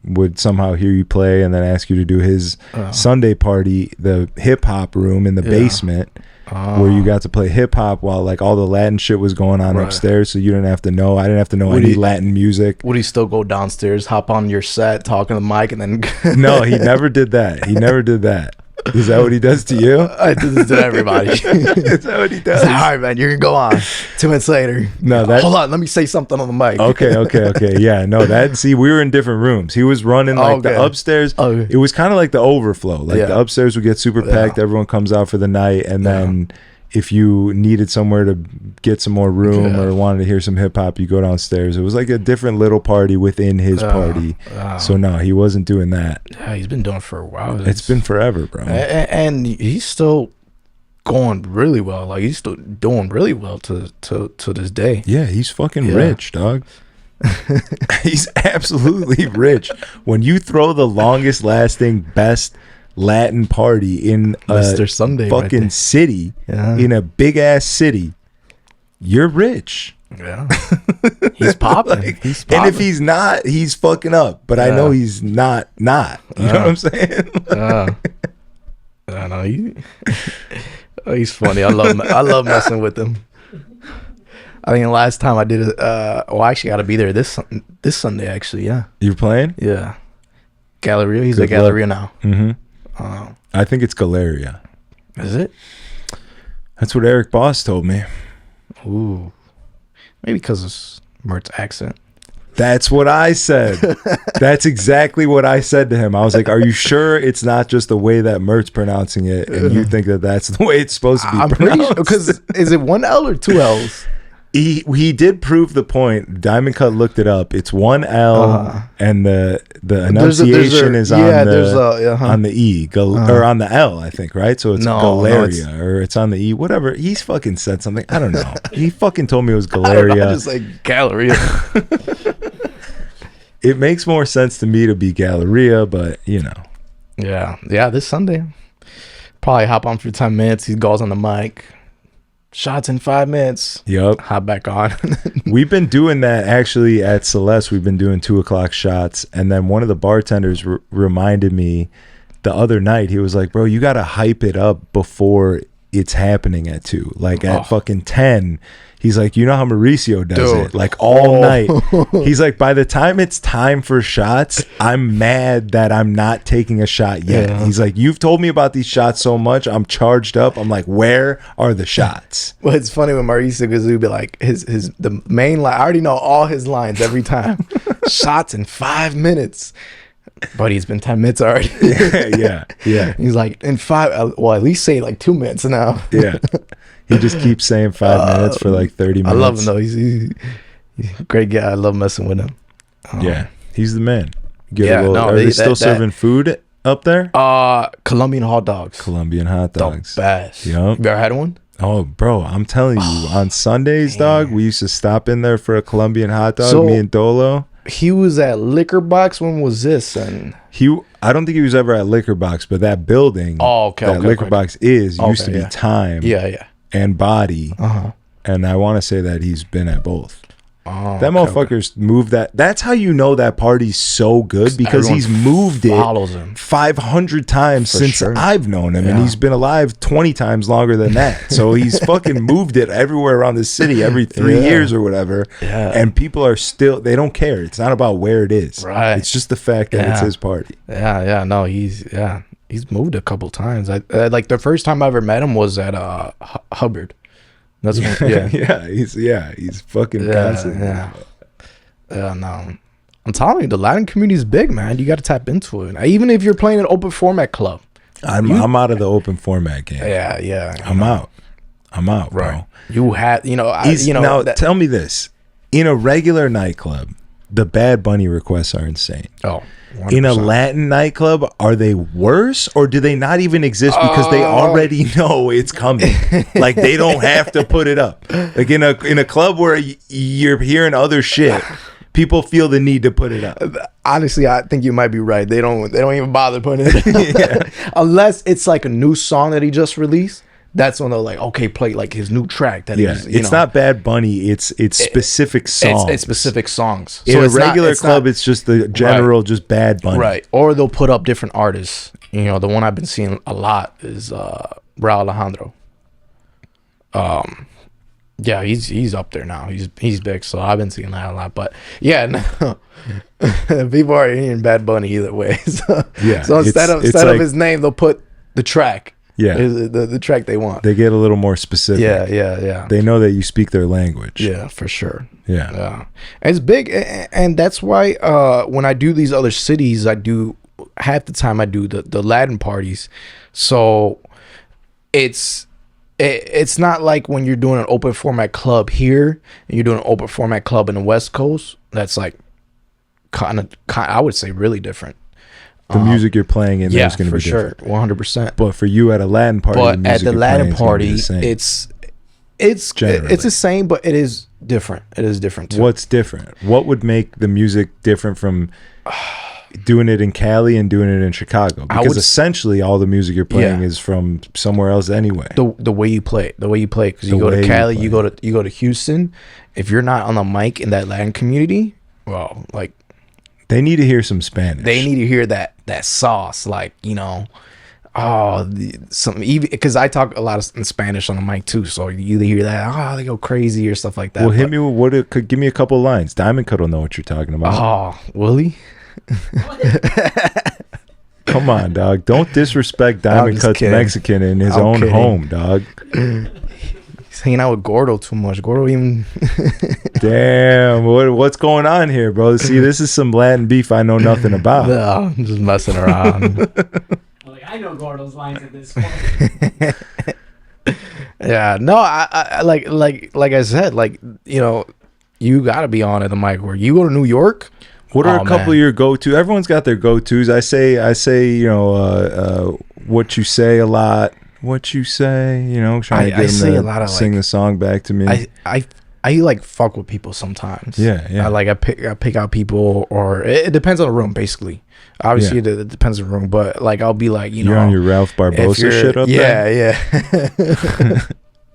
would somehow hear you play and then ask you to do his Sunday party, the hip hop room in the basement, where you got to play hip hop while like all the Latin shit was going on upstairs. So you didn't have to know. I didn't have to know any Latin music.
Would he still go downstairs, hop on your set, talk on the mic, and then?
No, he never did that. He never did that. Is that what he does to you?
I do this to everybody.
Is that what he does?
All right, man, you're gonna go on. 2 minutes later.
No,
hold on. Let me say something on the mic.
Okay. Yeah, no, see, we were in different rooms. He was running like the upstairs. It was kind of like the overflow. Like the upstairs would get super packed. Everyone comes out for the night, and then if you needed somewhere to get some more room or wanted to hear some hip hop, you go downstairs. It was like a different little party within his party. So no, he wasn't doing that.
Yeah, he's been doing it for a while.
It's been forever, bro.
And he's still going really well. Like he's still doing really well to this day.
Yeah, he's fucking rich, dog. He's absolutely rich. When you throw the longest lasting, best Latin party in
Mr. Sunday
fucking city, in a big ass city, you're rich.
Yeah. He's popping. He's popping.
And if he's not, he's fucking up. But I know he's not. You know what I'm saying?
I know he's funny. I love messing with him. I think the last time I did it, well, I actually got to be there this Sunday. Actually, yeah.
You're playing?
Yeah. Galleria. He's at Galleria now.
Mm-hmm. I think it's Galeria.
Is it?
That's what Eric Boss told me.
Ooh. Maybe because of Mert's accent.
That's what I said. That's exactly what I said to him. I was like, are you sure it's not just the way that Mert's pronouncing it and you think that that's the way it's supposed to be pronounced?
I'm pretty sure, because is it one L or two L's?
He did prove the point. Diamond Cut looked it up. It's one L and the enunciation is on the E or on the L, I think, right? So it's Galeria or it's on the E, whatever. He's fucking said something. I don't know. He fucking told me it was Galeria.
I just like Galleria.
It makes more sense to me to be Galleria, but you know.
Yeah. This Sunday, probably hop on for 10 minutes. He goes on the mic. Shots in 5 minutes.
Yep.
Hop back on.
We've been doing that actually at Celeste. We've been doing 2 o'clock shots. And then one of the bartenders reminded me the other night, he was like, bro, you got to hype it up before it's happening at 2. Like at fucking 10. He's like, you know how Mauricio does it, like all night. He's like, by the time it's time for shots, I'm mad that I'm not taking a shot yet. Yeah. He's like, you've told me about these shots so much, I'm charged up. I'm like, where are the shots?
Well, it's funny when Mauricio, because he'd be like, the main line, I already know all his lines every time. Shots in 5 minutes. But he's been 10 minutes already.
Yeah.
He's like, in 5, well, at least say like 2 minutes now.
Yeah. He just keeps saying 5 minutes for like 30 minutes.
I love him though. He's a great guy. I love messing with him.
Yeah, he's the man. Are they still serving food up there?
Colombian hot dogs.
Colombian hot dogs.
The best.
Yep.
You ever had one?
Oh, bro, I'm telling you, on Sundays, dog, we used to stop in there for a Colombian hot dog, me and Dolo.
He was at Liquor Box. When was this? And
I don't think he was ever at Liquor Box, but that building Liquor Box used to be Time.
Yeah.
And Body. And I want to say that he's been at both. That motherfucker's moved that. That's how you know that party's so good, because he's moved it 500 times since I've known him, and he's been alive 20 times longer than that. So he's fucking moved it everywhere around the city every 3 years or whatever. Yeah. And people are still, they don't care. It's not about where it is.
Right.
It's just the fact that it's his party.
Yeah. No, he's moved a couple times. I like the first time I ever met him was at Hubbard. That's he's fucking constant.
No.
I'm telling you, the Latin community is big, man. You got to tap into it. Even if you're playing an open format club,
I'm out of the open format game.
Yeah.
I'm out,
right.
bro.
You had,
now tell me this: in a regular nightclub, the Bad Bunny requests are insane.
Oh. 100%.
In a Latin nightclub, are they worse, or do they not even exist because they already know it's coming? Like they don't have to put it up. Like in a club where you're hearing other shit, people feel the need to put it up.
Honestly, I think you might be right. They don't even bother putting it unless it's like a new song that he just released. That's when they're like, okay, play like his new track. That
Yeah, it's not Bad Bunny. It's specific songs.
It's specific songs.
In a regular club, it's just the general, just Bad Bunny.
Right. Or they'll put up different artists. You know, the one I've been seeing a lot is Raul Alejandro. Yeah, he's up there now. He's big, so I've been seeing that a lot. But yeah, no, people are hearing Bad Bunny either way. So,
yeah,
so instead of his name, they'll put the track.
Yeah,
the track they want.
They get a little more specific.
Yeah.
They know that you speak their language.
Yeah, for sure.
Yeah.
It's big, and that's why when I do these other cities, I do half the time I do the Latin parties. So it's not like when you're doing an open format club here and you're doing an open format club in the West Coast. That's like kind of I would say really different.
The music you're playing in there is going to be different.
100%.
But for you at a Latin party,
but at the Latin party, it's
generally
the same, but it is different. It is different too.
What's different? What would make the music different from doing it in Cali and doing it in Chicago? Because essentially all the music you're playing is from somewhere else anyway.
The way you play, because you go to Cali, you go to Houston. If you're not on the mic in that Latin community, well, like
they need to hear some Spanish.
They need to hear that sauce, like, you know. Because I talk a lot in Spanish on the mic too, so you either hear that, they go crazy or stuff like that.
Well, hit me with give me a couple lines. Diamond Cut will know what you're talking about.
Oh, will he?
Come on, dog. Don't disrespect Diamond Cut's
kidding.
Mexican in his own home, dog.
He's hanging out with Gordo too much. Gordo even
Damn, what's going on here, bro? See, this is some Latin beef I know nothing about.
No, I'm just messing around.
Like, I know Gordo's lines at this point.
Yeah, no, I like I said, like, you know, you gotta be on at the mic. Where you go to New York,
what are a couple of your go-to? Everyone's got their go-tos. I say, you know, what you say a lot. What you say, you know, trying to get them to sing the song back to me.
I like fuck with people sometimes.
Yeah.
I pick out people, or it depends on the room, basically. Obviously, it depends on the room, but like I'll be like, you're
on your Ralph Barbosa shit up there.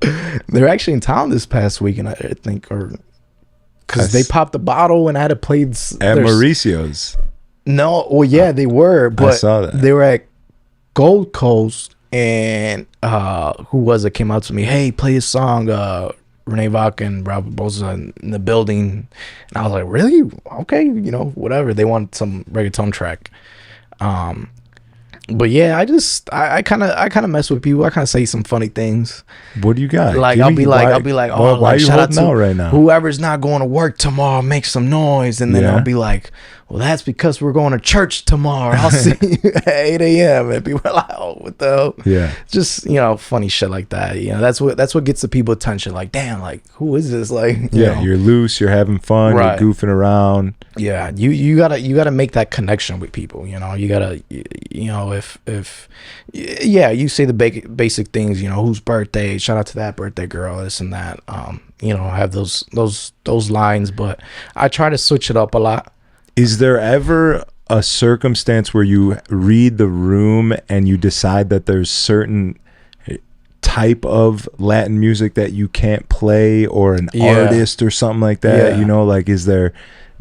Yeah. They're actually in town this past weekend, I think, or because they popped the bottle and I had to play at
Mauricio's.
No, well, yeah, they were, but
I saw that.
They were at Gold Coast, and who was it came out to me? Hey, play a song. Renee Vaca and Ralph Barbosa in the building, and I was like, really? Okay, you know, whatever. They want some reggaeton track. But yeah, I kind of mess with people. I kind of say some funny things.
What do you got?
Like I'll be like, oh,
why are you
shout out
holding out right now?
Whoever's not going to work tomorrow, make some noise, and then I'll be like, well, that's because we're going to church tomorrow. I'll see you at 8 a.m. And people are like, oh, what the hell?
Yeah,
just, you know, funny shit like that. You know, that's what gets the people attention. Like, damn, like, who is this? Like, you know.
You're loose, you're having fun,
right.
You're goofing around.
Yeah, you gotta make that connection with people. You know, you gotta, you know, if you say the basic things. You know, whose birthday? Shout out to that birthday girl. This and that. You know, have those lines, but I try to switch it up a lot.
Is there ever a circumstance where you read the room and you decide that there's certain type of Latin music that you can't play, or an artist or something like that? You know, like, is there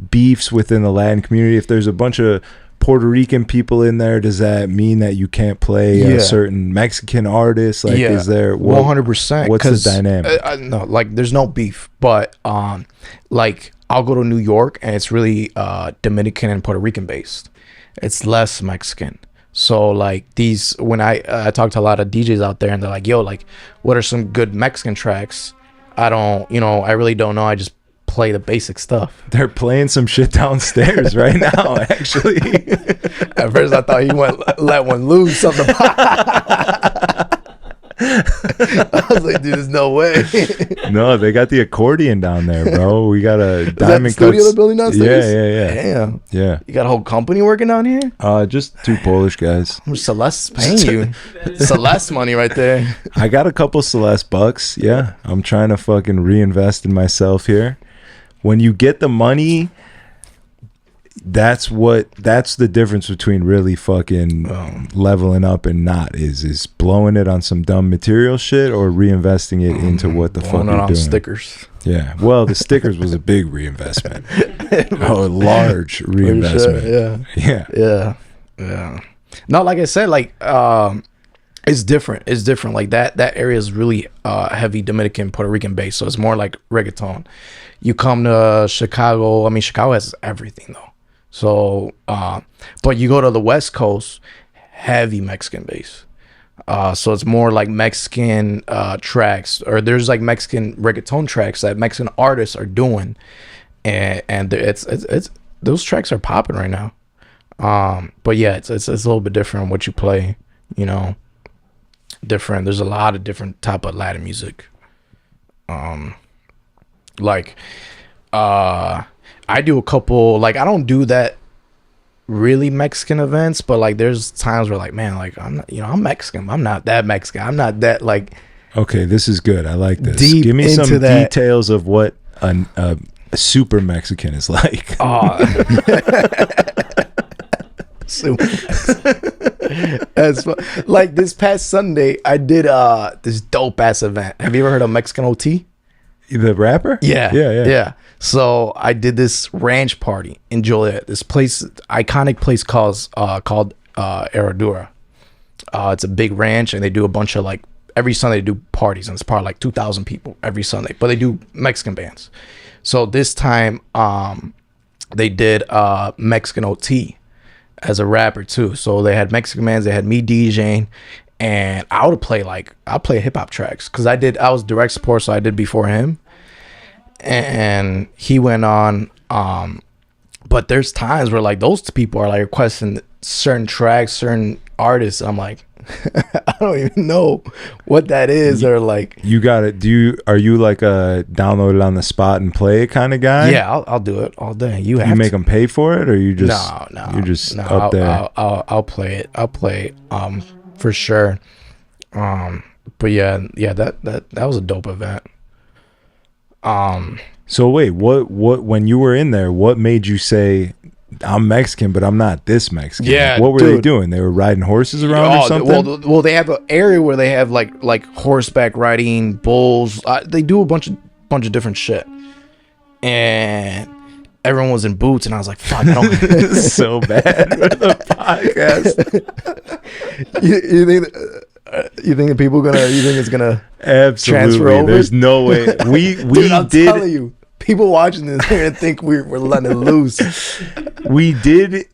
beefs within the Latin community? If there's a bunch of Puerto Rican people in there, does that mean that you can't play a certain Mexican artist? Like, is there
100%?
What's the dynamic?
No, like, there's no beef, but like, I'll go to New York and it's really Dominican and Puerto Rican based. It's less Mexican. So like when I talk to a lot of DJs out there and they're like, yo, like, what are some good Mexican tracks? I really don't know. I just play the basic stuff.
They're playing some shit downstairs right now, actually.
At first I thought he went let one loose on the I was like, dude, there's no way.
No, they got the accordion down there, bro. We got a Diamond
Cuts. Studio the building downstairs?
Yeah.
Damn.
Yeah.
You got a whole company working down here?
Just two Polish guys.
Celeste's paying you. Celeste money right there.
I got a couple Celeste bucks. Yeah. I'm trying to fucking reinvest in myself here. When you get the money, that's the difference between really fucking leveling up and not is blowing it on some dumb material shit or reinvesting it into what the fuck you're doing.
Stickers.
Yeah. Well, the stickers was a big reinvestment. A large reinvestment.
Yeah. No, like I said, like it's different. It's different. Like that area is really heavy Dominican, Puerto Rican based. So it's more like reggaeton. You come to Chicago. I mean, Chicago has everything though. So, but you go to the West Coast, heavy Mexican base. So it's more like Mexican tracks, or there's like Mexican reggaeton tracks that Mexican artists are doing, and it's those tracks are popping right now. But yeah, it's a little bit different what you play, you know. Different. There's a lot of different type of Latin music. I do a couple, like I don't do that really Mexican events, but like there's times where like, man, like I'm not, you know, I'm Mexican, I'm not that Mexican, I'm not that like.
Okay, this is good. I like this.
Deep
Give me some
into that.
details of what a super Mexican is like.
Super That's like this past Sunday I did this dope ass event. Have you ever heard of Mexican OT?
The rapper?
Yeah. So I did this ranch party in Joliet. This place, iconic place called Herradura. It's a big ranch, and they do a bunch of like every Sunday they do parties, and it's probably like 2,000 people every Sunday. But they do Mexican bands. So this time, they did Mexican OT as a rapper too. So they had Mexican bands. They had me DJing, and I'll play hip hop tracks because I was direct support, so I did before him. And he went on, but there's times where like those people are like requesting certain tracks, certain artists. I'm like, I don't even know what that is, or like
you got it. Are you like a download it on the spot and play it kind of guy?
Yeah, I'll do it all day. You
make them pay for it, or you just you're just up there?
I'll play it. I'll play it, for sure. But yeah, that was a dope event.
So wait, what when you were in there, what made you say I'm Mexican but I'm not this Mexican?
Yeah,
what were they doing? They were riding horses around or something?
Well, they have an area where they have like horseback riding, bulls. They do a bunch of different shit, and everyone was in boots, and I was like, fuck, I don't.
It's so bad for the podcast.
You think people gonna? You think it's gonna
absolutely
transfer over?
There's no way. We
Dude, I'm telling you, people watching this are gonna think we're letting it loose.
We did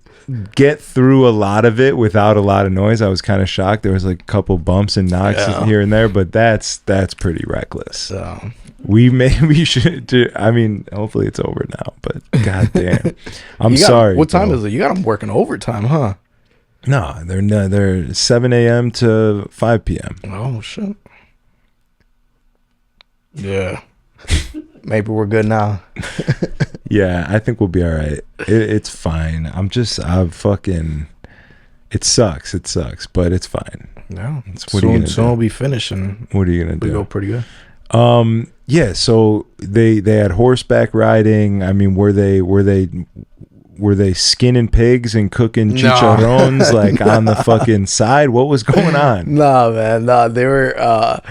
get through a lot of it without a lot of noise. I was kind of shocked. There was like a couple bumps and knocks here and there, but that's pretty reckless.
So
we should do. I mean, hopefully it's over now. But goddamn, I'm sorry.
What time is it? You got them working overtime, huh?
No, they're 7 a.m. to 5 p.m.
Oh shit. Yeah. Maybe we're good now.
Yeah, I think we'll be all right. It's fine. It sucks, but it's fine.
No.
Soon
we'll be finishing.
What are you gonna do?
We go pretty good.
Yeah, so they had horseback riding. I mean, were they skinning pigs and cooking chicharrones like on the fucking side? What was going on?
Nah, man. Nah, they were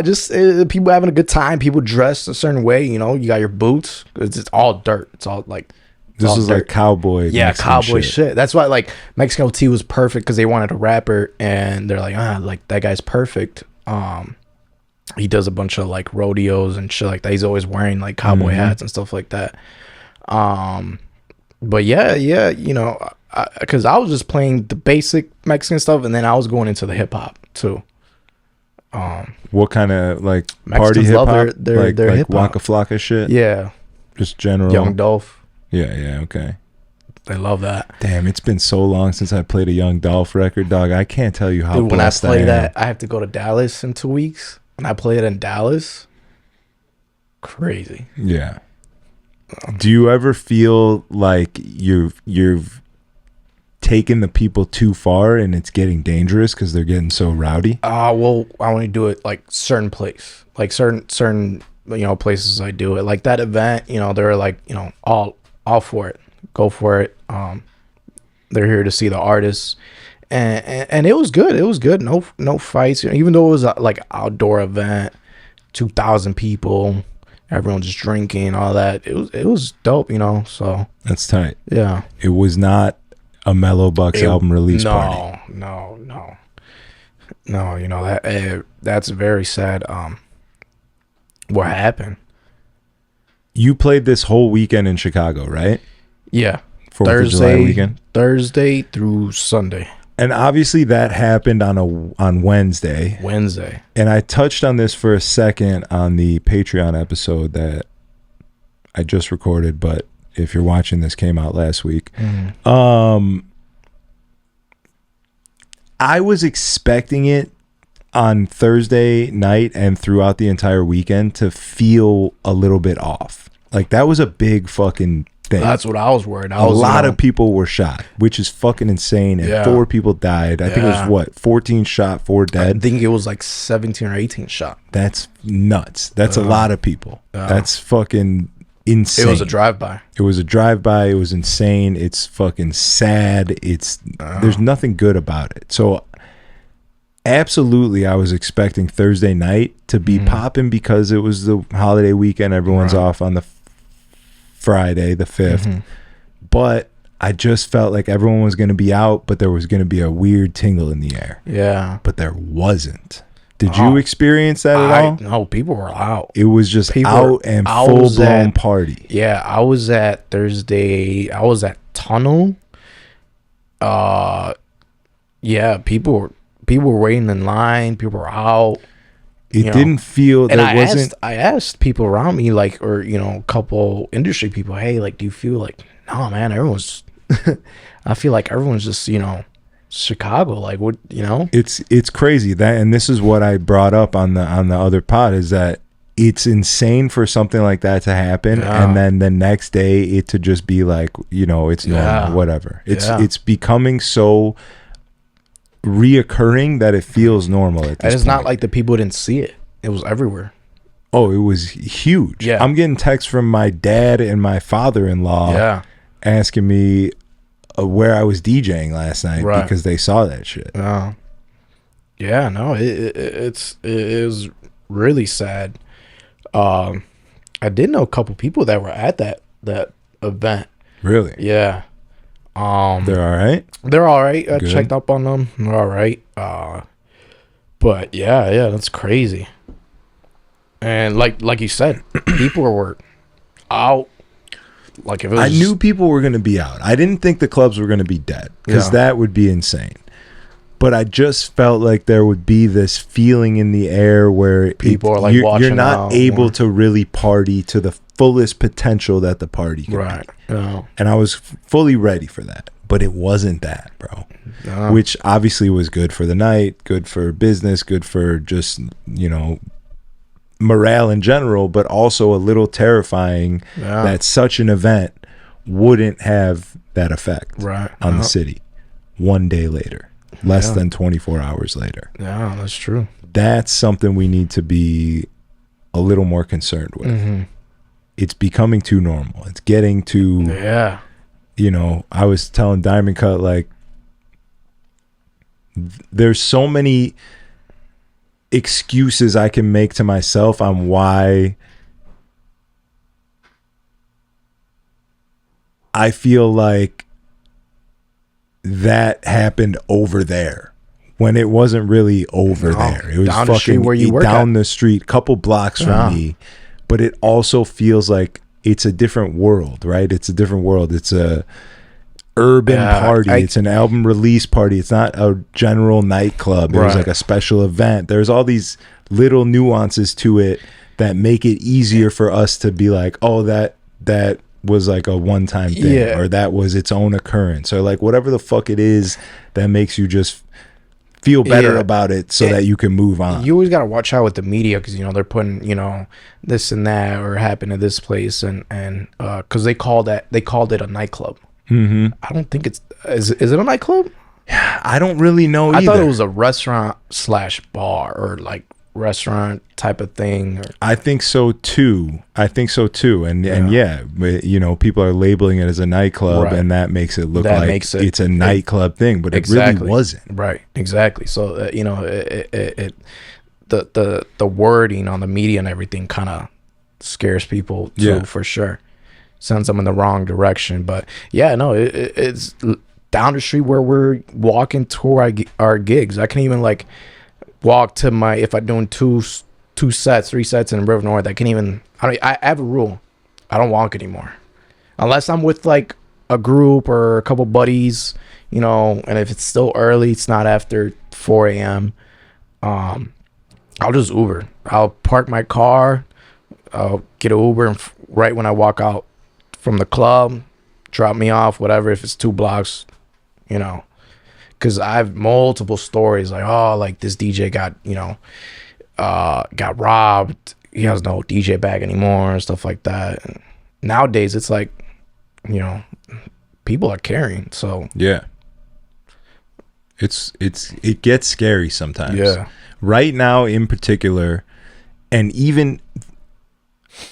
just people having a good time. People dressed a certain way. You know, you got your boots. It's all dirt. It's all like
this was dirt. Like cowboy.
Yeah,
Mexican
cowboy shit. That's why like Mexican OT was perfect because they wanted a rapper, and they're like, like that guy's perfect. He does a bunch of like rodeos and shit like that. He's always wearing like cowboy hats and stuff like that. But yeah, you know, because I was just playing the basic Mexican stuff, and then I was going into the hip hop too.
What kind of like
Mexicans
party hip hop?
Love their
like
hip hop.
Waka Flocka shit.
Yeah,
just general.
Young Dolph.
Yeah, okay.
They love that.
Damn, it's been so long since I played a Young Dolph record, dog. I can't tell you how.
Dude, when I play
I
that, I have to go to Dallas in 2 weeks. When I play it in Dallas, crazy.
Yeah. Do you ever feel like you've taken the people too far and it's getting dangerous because they're getting so rowdy?
Well, I only do it like certain place, like certain you know places I do it. Like that event, you know, they're like, you know, all for it, go for it. They're here to see the artists, and it was good. It was good. No fights. Even though it was like outdoor event, 2,000 people, everyone just drinking, all that. It was dope, So
That's tight.
yeah,
It was not a Mellow Bucks album release party.
No. That's very sad. What happened?
You played this whole weekend in Chicago, right?
Yeah.
4th of July weekend.
Thursday through Sunday.
And obviously that happened on Wednesday. And I touched on this for a second on the Patreon episode that I just recorded, but if you're watching this, came out last week. I was expecting it on Thursday night and throughout the entire weekend to feel a little bit off. Like that was a big fucking thing.
That's what I was worried.
A lot of people were shot, which is fucking insane. And 4 people died. I think it was 14 shot, 4 dead.
I think it was like 17 or 18 shot.
That's nuts. That's a lot of people. That's fucking insane.
It was a drive-by.
It was insane. It's fucking sad. There's nothing good about it. So absolutely, I was expecting Thursday night to be popping because it was the holiday weekend. Everyone's off on the Friday, the 5th. But I just felt like everyone was going to be out, but there was going to be a weird tingle in the air.
Yeah.
But there wasn't. Did you experience that at all?
No, people were out.
It was just out and full-blown party.
Yeah, I was at Thursday. I was at Tunnel. Yeah, people were waiting in line. People were out.
It didn't feel
and I asked people around me, like, or a couple industry people, hey, like, do you feel like, no, man, everyone's I feel like everyone's just Chicago, like, what,
it's crazy that, and this is what I brought up on the other pod, is that it's insane for something like that to happen, and then the next day it to just be like, it's normal, whatever. It's becoming so reoccurring that it feels normal at this
and it's
point.
not like the people didn't see it. It was everywhere.
Oh, it was huge.
Yeah.
I'm getting texts from my dad and my father-in-law asking me where I was DJing last night because they saw that shit.
Yeah, no, it was really sad. I did know a couple people that were at that event.
Really?
Yeah.
They're all right?
They're all right. I
Good.
checked up on them. They're all right. But yeah, that's crazy. And like you said, people were out. Like if it was,
I knew people were going to be out. I didn't think the clubs were going to be dead because that would be insane. But I just felt like there would be this feeling in the air where
people are like
you're not able to really party to the fullest potential that the party can be.
Yeah.
And I was fully ready for that. But it wasn't that, bro.
No.
Which obviously was good for the night, good for business, good for just, morale in general, but also a little terrifying that such an event wouldn't have that effect on the city 1 day later, less than 24 hours later.
Yeah, that's true.
That's something we need to be a little more concerned with. It's becoming too normal. It's getting too I was telling Diamond Cut, like, there's so many excuses I can make to myself on why I feel like that happened over there when it wasn't really over there. It was
down the street
fucking
where you work
down the street, couple blocks from me. But it also feels like it's a different world, right? It's a different world. It's a urban party. It's an album release party. It's not a general nightclub. It was like a special event. There's all these little nuances to it that make it easier for us to be like, oh, that was like a one-time thing, or that was its own occurrence, or like whatever the fuck it is that makes you just feel better about it so that you can move on.
You always got to watch out with the media because they're putting this and that or happened at this place and because they called it a nightclub. I don't think is it a nightclub?
I don't really know either.
I thought it was a restaurant / bar or like restaurant type of thing. Or,
I think so too. And yeah, you know, people are labeling it as a nightclub,
Right.
and that makes it look
That
like
makes it-
it's a nightclub thing, but
Exactly.
it really wasn't.
Right, exactly. So you know, the wording on the media and everything kind of scares people too,
Yeah.
for sure. Sends them in the wrong direction. But yeah, no, it's down the street where we're walking to our gigs. I can even like walk to my, if I'm doing three sets in River North, I have a rule. I don't walk anymore unless I'm with like a group or a couple buddies, you know, and if it's still early, it's not after 4 a.m. I'll just Uber. I'll park my car, I'll get an Uber, and right when I walk out from the club, drop me off, whatever, if it's 2 blocks, you know. Because I have multiple stories like, oh, like this DJ got, you know, got robbed. He has no DJ bag anymore and stuff like that. And nowadays, it's like, you know, people are caring. So
Yeah. It gets scary sometimes.
Yeah.
Right now in particular, and even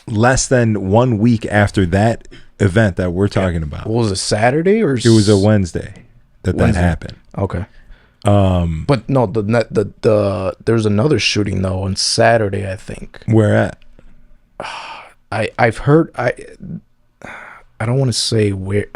less than 1 week after that event that we're talking about.
what was it, Saturday or?
It was a Wednesday that
Wednesday.
happened.
Okay. But no, the there's another shooting though on Saturday, I think.
Where at?
I've heard, I don't want to say where.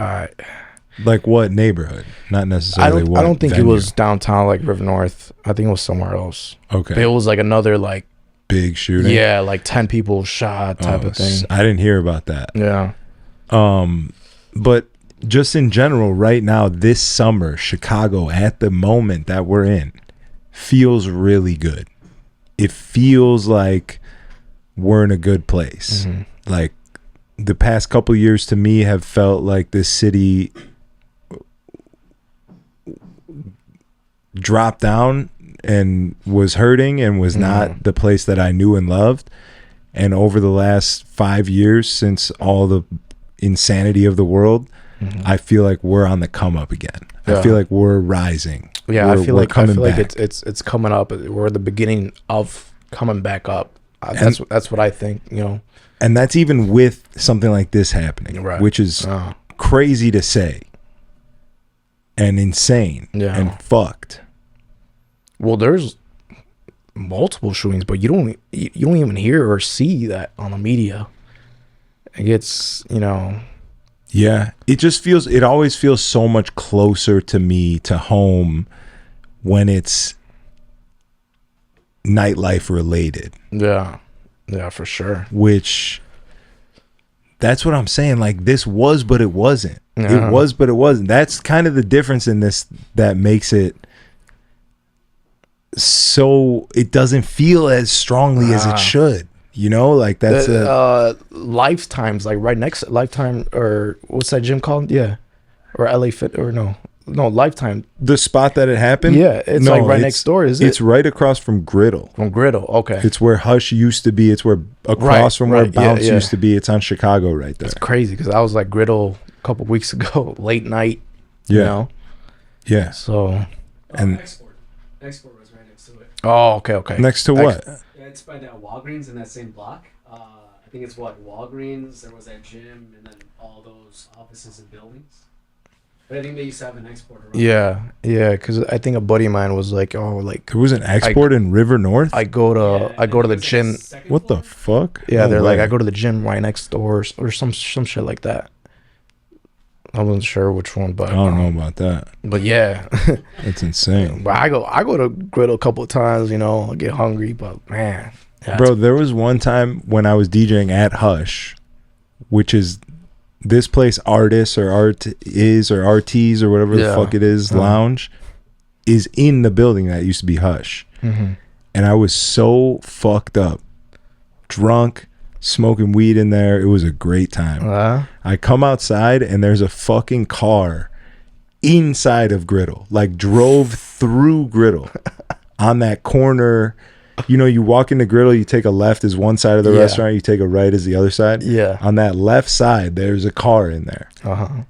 Like what neighborhood? Not necessarily what
I don't think
venue.
it was downtown like River North. I think it was somewhere else.
Okay.
But it was like another like,
Big shooting.
yeah, like 10 people shot type of thing.
I didn't hear about that.
Yeah.
But just in general, right now, this summer, Chicago, at the moment that we're in, feels really good. It feels like we're in a good place.
Mm-hmm.
Like the past couple years to me have felt like this city dropped down and was hurting and was not the place that I knew and loved. And over the last 5 years, since all the insanity of the world, I feel like we're on the come up again.
Yeah.
I feel like we're rising.
Yeah,
We're
I feel like
back.
it's coming up. We're at the beginning of coming back up. That's what I think, you know.
And that's even with something like this happening,
Right.
which is crazy to say and insane and fucked.
Well, there's multiple shootings, but you don't even hear or see that on the media. It gets, you know.
Yeah, it always feels so much closer to me, to home, when it's nightlife related.
Yeah, for sure.
Which, that's what I'm saying. Like, this was, but it wasn't.
Yeah.
It was, but it wasn't. That's kind of the difference in this that makes it so it doesn't feel as strongly as it should. You know, like that's
Lifetime's like right next to Lifetime, or what's that gym called? Yeah, or LA Fit, or no, Lifetime.
the spot that it happened.
Yeah, it's like right next door, is it?
It's right across from Griddle.
From Griddle. Okay,
It's where Hush used to be. It's where across
Right,
from where
right, yeah,
Bounce
yeah.
used to be. It's on Chicago right there.
it's crazy because I was like Griddle a couple weeks ago, late night.
Yeah.
You know,
Yeah.
so.
And-
Export was right next to it.
Oh, okay.
Next to what?
Yeah, it's by that Walgreens in that same block. I think it's Walgreens. There was that gym, and then all those offices and buildings. But I think they used to have an export around.
Yeah, because I think a buddy of mine was like, oh, like
There was an export in River North.
I go to the gym.
What the fuck?
Yeah,
No
they're like,
way.
I go to the gym right next door, or some shit like that. I wasn't sure which one, but
I don't know about that.
But yeah,
That's insane,
but I go to Griddle a couple of times. You know, I get hungry, but man, yeah,
bro. There was one time when I was DJing at Hush, which is this place, Artists or RTs or whatever the
Yeah.
fuck it is, lounge, is in the building that used to be Hush.
Mhm.
And I was so fucked up, drunk, smoking weed in there. It was a great time. I come outside and there's a fucking car inside of Griddle, like drove through Griddle on that corner you know, you walk in the griddle, you take a left is one side of the restaurant, you take a right is the other side.
Yeah.
On that left side, there's a car in there.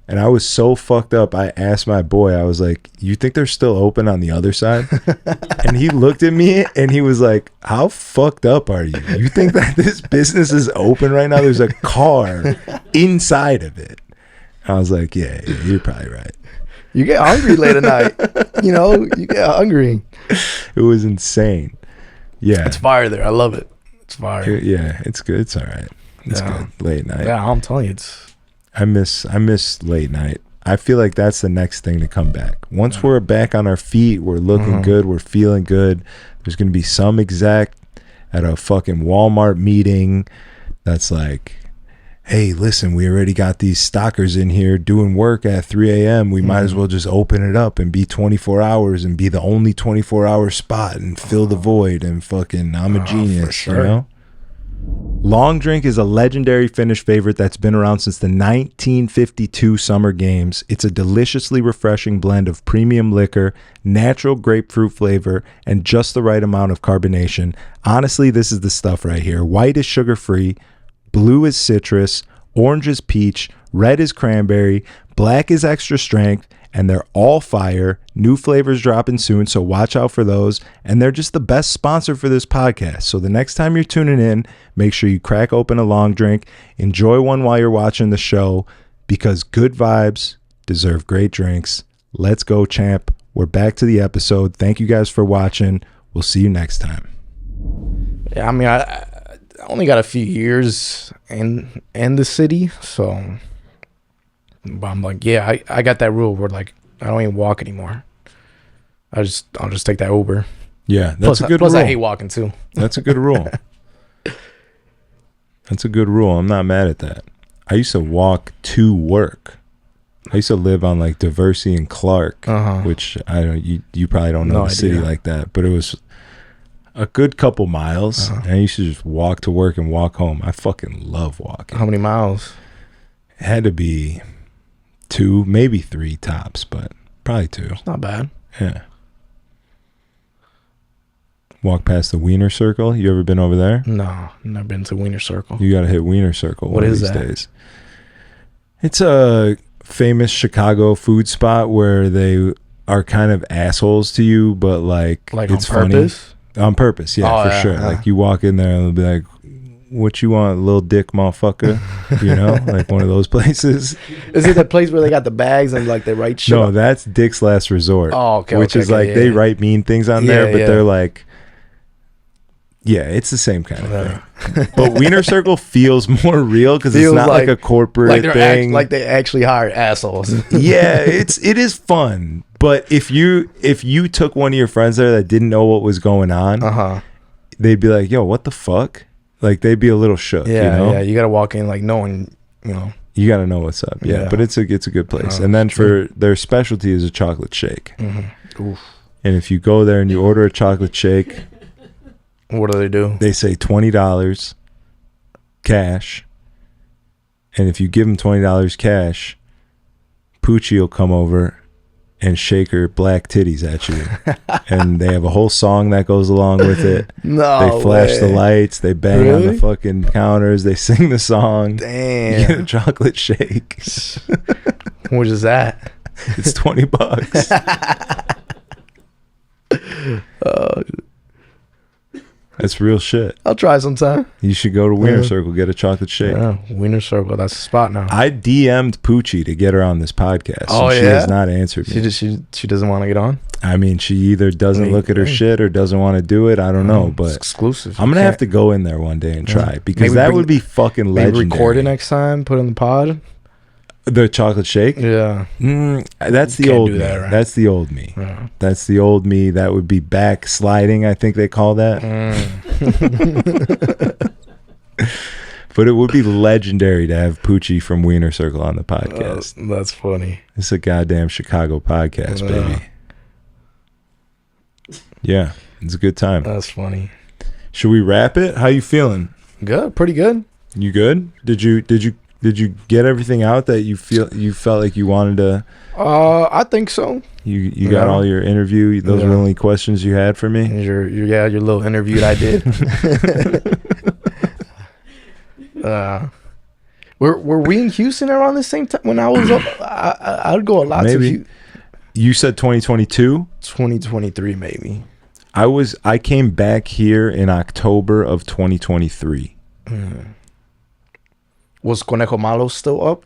And I was so fucked up. I asked my boy, I was like, you think they're still open on the other side? And he looked at me and he was like, how fucked up are you? You think that this business is open right now? There's a car inside of it. I was like, yeah, you're probably right.
You get hungry late at night. You know, you get hungry.
It was insane. Yeah.
It's fire there. I love it. It's fire.
Yeah, it's good. It's all right. It's good. Late night.
Yeah, I'm telling you, it's...
I miss late night. I feel like that's the next thing to come back. Once we're back on our feet, we're looking good, we're feeling good. There's going to be some exec at a fucking Walmart meeting that's like, hey, listen, we already got these stockers in here doing work at 3 a.m. We might as well just open it up and be 24 hours and be the only 24-hour spot and fill the void and fucking I'm a genius,
sure.
you know? Long Drink is a legendary Finnish favorite that's been around since the 1952 Summer Games. It's a deliciously refreshing blend of premium liquor, natural grapefruit flavor, and just the right amount of carbonation. Honestly, this is the stuff right here. White is sugar-free, blue is citrus, orange is peach, red is cranberry, black is extra strength, and they're all fire. New flavors dropping soon, so watch out for those. And they're just the best sponsor for this podcast. So the next time you're tuning in, make sure you crack open a Long Drink, enjoy one while you're watching the show, because good vibes deserve great drinks. Let's go, champ. We're back to the episode. Thank you guys for watching. We'll see you next time.
Yeah, I mean, I only got a few years in the city, so... But I'm like, yeah, I got that rule where like I don't even walk anymore. I'll just take that Uber.
Yeah, that's a good
rule. Plus,
rule.
I hate walking too.
That's a good rule. That's a good rule. I'm not mad at that. I used to walk to work. I used to live on like Diversey and Clark, which I don't. You probably don't know the city like that, but it was a good couple miles. And I used to just walk to work and walk home. I fucking love walking.
How many miles?
It had to be 2, maybe 3 tops, but probably 2.
It's not bad.
Yeah. Walk past the Wiener Circle. You ever been over there?
No, never been to Wiener Circle.
You got to hit Wiener Circle
What
one
is
of these
that?
days. It's a famous Chicago food spot where they are kind of assholes to you, but like it's
on purpose?
Funny. On purpose, yeah, for sure. Like you walk in there and they'll be like, what you want, little dick motherfucker? You know, like one of those places.
Is it the place where they got the bags and like they write shit?
No, that's Dick's Last Resort.
Oh, okay.
Which is like they write mean things on there, but they're like, yeah, it's the same kind of thing. But Wiener Circle feels more real because it's not like a corporate thing.
Like they actually hired assholes.
Yeah, it is fun. But if you took one of your friends there that didn't know what was going on, they'd be like, yo, what the fuck? Like they'd be a little shook.
Yeah,
you know?
yeah. You gotta walk in like knowing, you know.
You gotta know what's up. Yeah. But it's a good place. And then for their specialty is a chocolate shake.
Oof.
And if you go there and you order a chocolate shake,
what do they do?
They say $20 cash. And if you give them $20 cash, Poochie will come over and shake her black titties at you. And they have a whole song that goes along with it.
No,
they flash the lights, they bang on the fucking counters, they sing the song.
Damn.
You get a chocolate shake.
What is that?
It's $20. That's real shit.
I'll try sometime.
You should go to Wiener Circle, get a chocolate shake.
Yeah, Wiener Circle, that's the spot now.
I DM'd Poochie to get her on this podcast.
Oh,
and she has not answered me.
She doesn't want to get on?
I mean, she either doesn't look at her shit or doesn't want to do it. I don't know, but
it's exclusive.
I'm going to have to go in there one day and try because that would be fucking legendary.
Maybe record it next time, put it in the pod.
The chocolate shake?
Yeah.
That's the old me. Right? That's the old me. Yeah. That's the old me. That would be backsliding, I think they call that. But it would be legendary to have Poochie from Wiener Circle on the podcast.
That's funny.
It's a goddamn Chicago podcast, baby. Yeah, it's a good time.
That's funny.
Should we wrap it? How you feeling?
Good, pretty good.
You good? Did you Did you get everything out that you felt like you wanted to?
I think so.
You got all your interview. Those were the only questions you had for me.
And your little interview that I did. Were we in Houston around the same time when I was up? I'd go a lot.
Maybe. You said 2022?
2023 maybe.
I came back here in October of 2023.
Was Conejo Malo still up?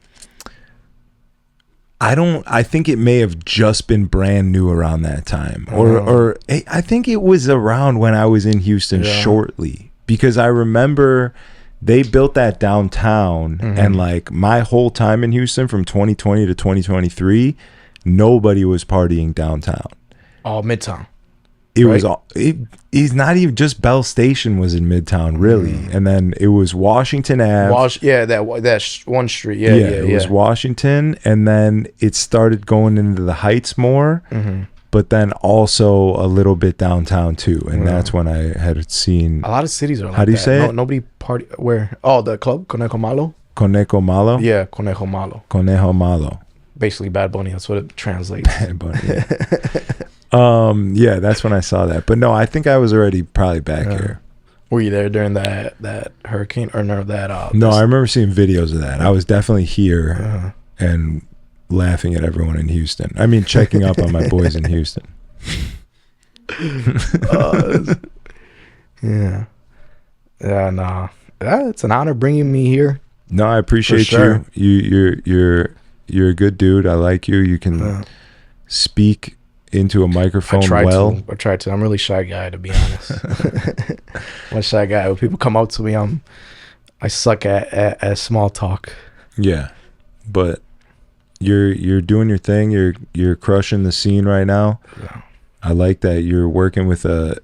I think it may have just been brand new around that time. Or I think it was around when I was in Houston shortly, because I remember they built that downtown and like my whole time in Houston from 2020 to 2023, nobody was partying downtown.
Oh, Midtown.
It was all. It's not even just Bell Station was in Midtown, really, and then it was Washington Ave.
That one street.
It was Washington, and then it started going into the Heights more, but then also a little bit downtown too, and that's when I had seen
a lot of cities are like that.
How do you say it?
Nobody party where? Oh, the club Conejo Malo.
Conejo Malo.
Yeah, Conejo Malo.
Conejo Malo.
Basically, Bad Bunny. That's what it translates.
Bad Bunny. Yeah, that's when I saw that. But no, I think I was already probably back here.
Were you there during that hurricane or no?
No, I remember seeing videos of that. I was definitely here and laughing at everyone in Houston. I mean, checking up on my boys in Houston.
Yeah. Nah. It's an honor bringing me here.
No, I appreciate you. You're a good dude. I like you. You can speak into a microphone well.
I tried to. I'm a really shy guy, to be honest. I'm a shy guy. When people come up to me, I suck at small talk.
Yeah, but you're doing your thing. You're crushing the scene right now. Yeah. I like that you're working with a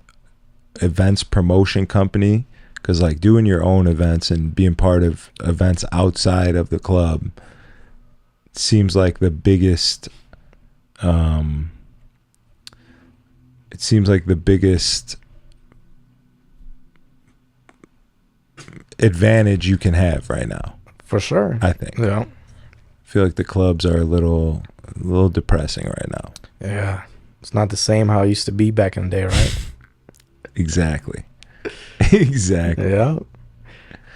events promotion company, because like doing your own events and being part of events outside of the club seems like the biggest advantage you can have right now.
For sure.
I think.
Yeah.
I feel like the clubs are a little depressing right now.
Yeah. It's not the same how it used to be back in the day, right?
Exactly. Exactly.
Yeah.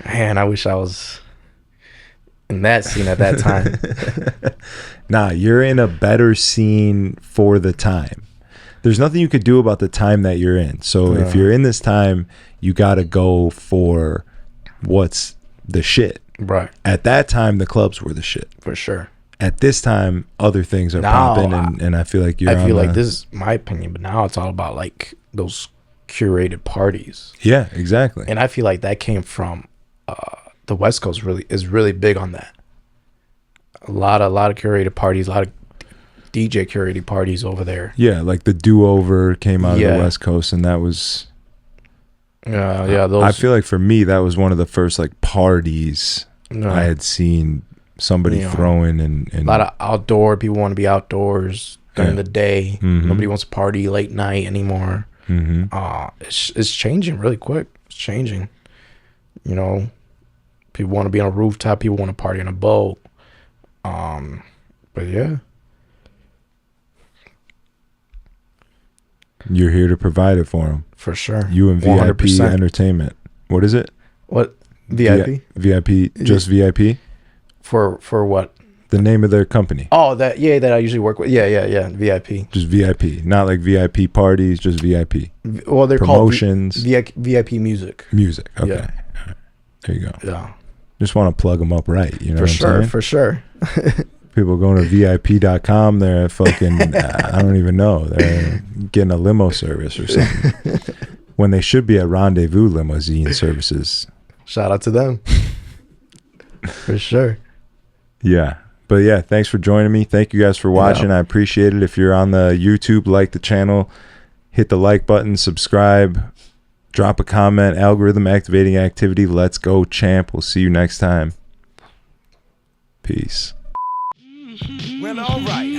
Man, I wish I was in that scene at that time.
Nah, you're in a better scene for the time. There's nothing you could do about the time that you're in. So if you're in this time, you got to go for what's the shit.
Right.
At that time, the clubs were the shit.
For sure.
At this time, other things are popping, and I feel like
I feel like this is my opinion, but now it's all about like those curated parties.
Yeah, exactly.
And I feel like that came from the West Coast. Is really big on that. A lot of curated parties, a lot of DJ curated parties over there.
Yeah, like the Do-Over came out of the West Coast, and that was
those,
I feel like for me that was one of the first like parties I had seen somebody throwing, and
a lot of outdoor people want to be outdoors during the day. Nobody wants to party late night anymore. It's changing really quick. It's changing. You know, people want to be on a rooftop, people want to party on a boat. But yeah,
you're here to provide it for them.
For sure.
You and VIP
100%.
Entertainment. What is it?
What? VIP?
VIP, just VIP?
For what?
The name of their company.
Oh, that I usually work with. Yeah. VIP.
Just VIP. Not like VIP parties, just VIP.
Well, they're
promotions.
Called VIP music.
Music. Okay.
Yeah.
There you go.
Yeah.
Just want to plug them up right. You know what I'm saying?
For sure.
People going to VIP.com, they're fucking, I don't even know. They're getting a limo service or something. When they should be at Rendezvous Limousine Services.
Shout out to them. For sure.
Yeah. But yeah, thanks for joining me. Thank you guys for watching. I appreciate it. If you're on the YouTube, like the channel, hit the like button, subscribe, drop a comment, algorithm activating activity. Let's go, champ. We'll see you next time. Peace.
Well, all right.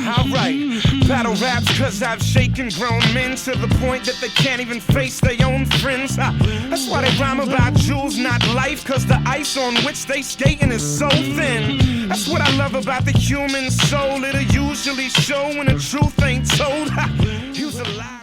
Battle raps cause I've shaken grown men to the point that they can't even face their own friends. That's why they rhyme about jewels, not life, cause the ice on which they skating is so thin. That's what I love about the human soul. It'll usually show when the truth ain't told. Use a lie.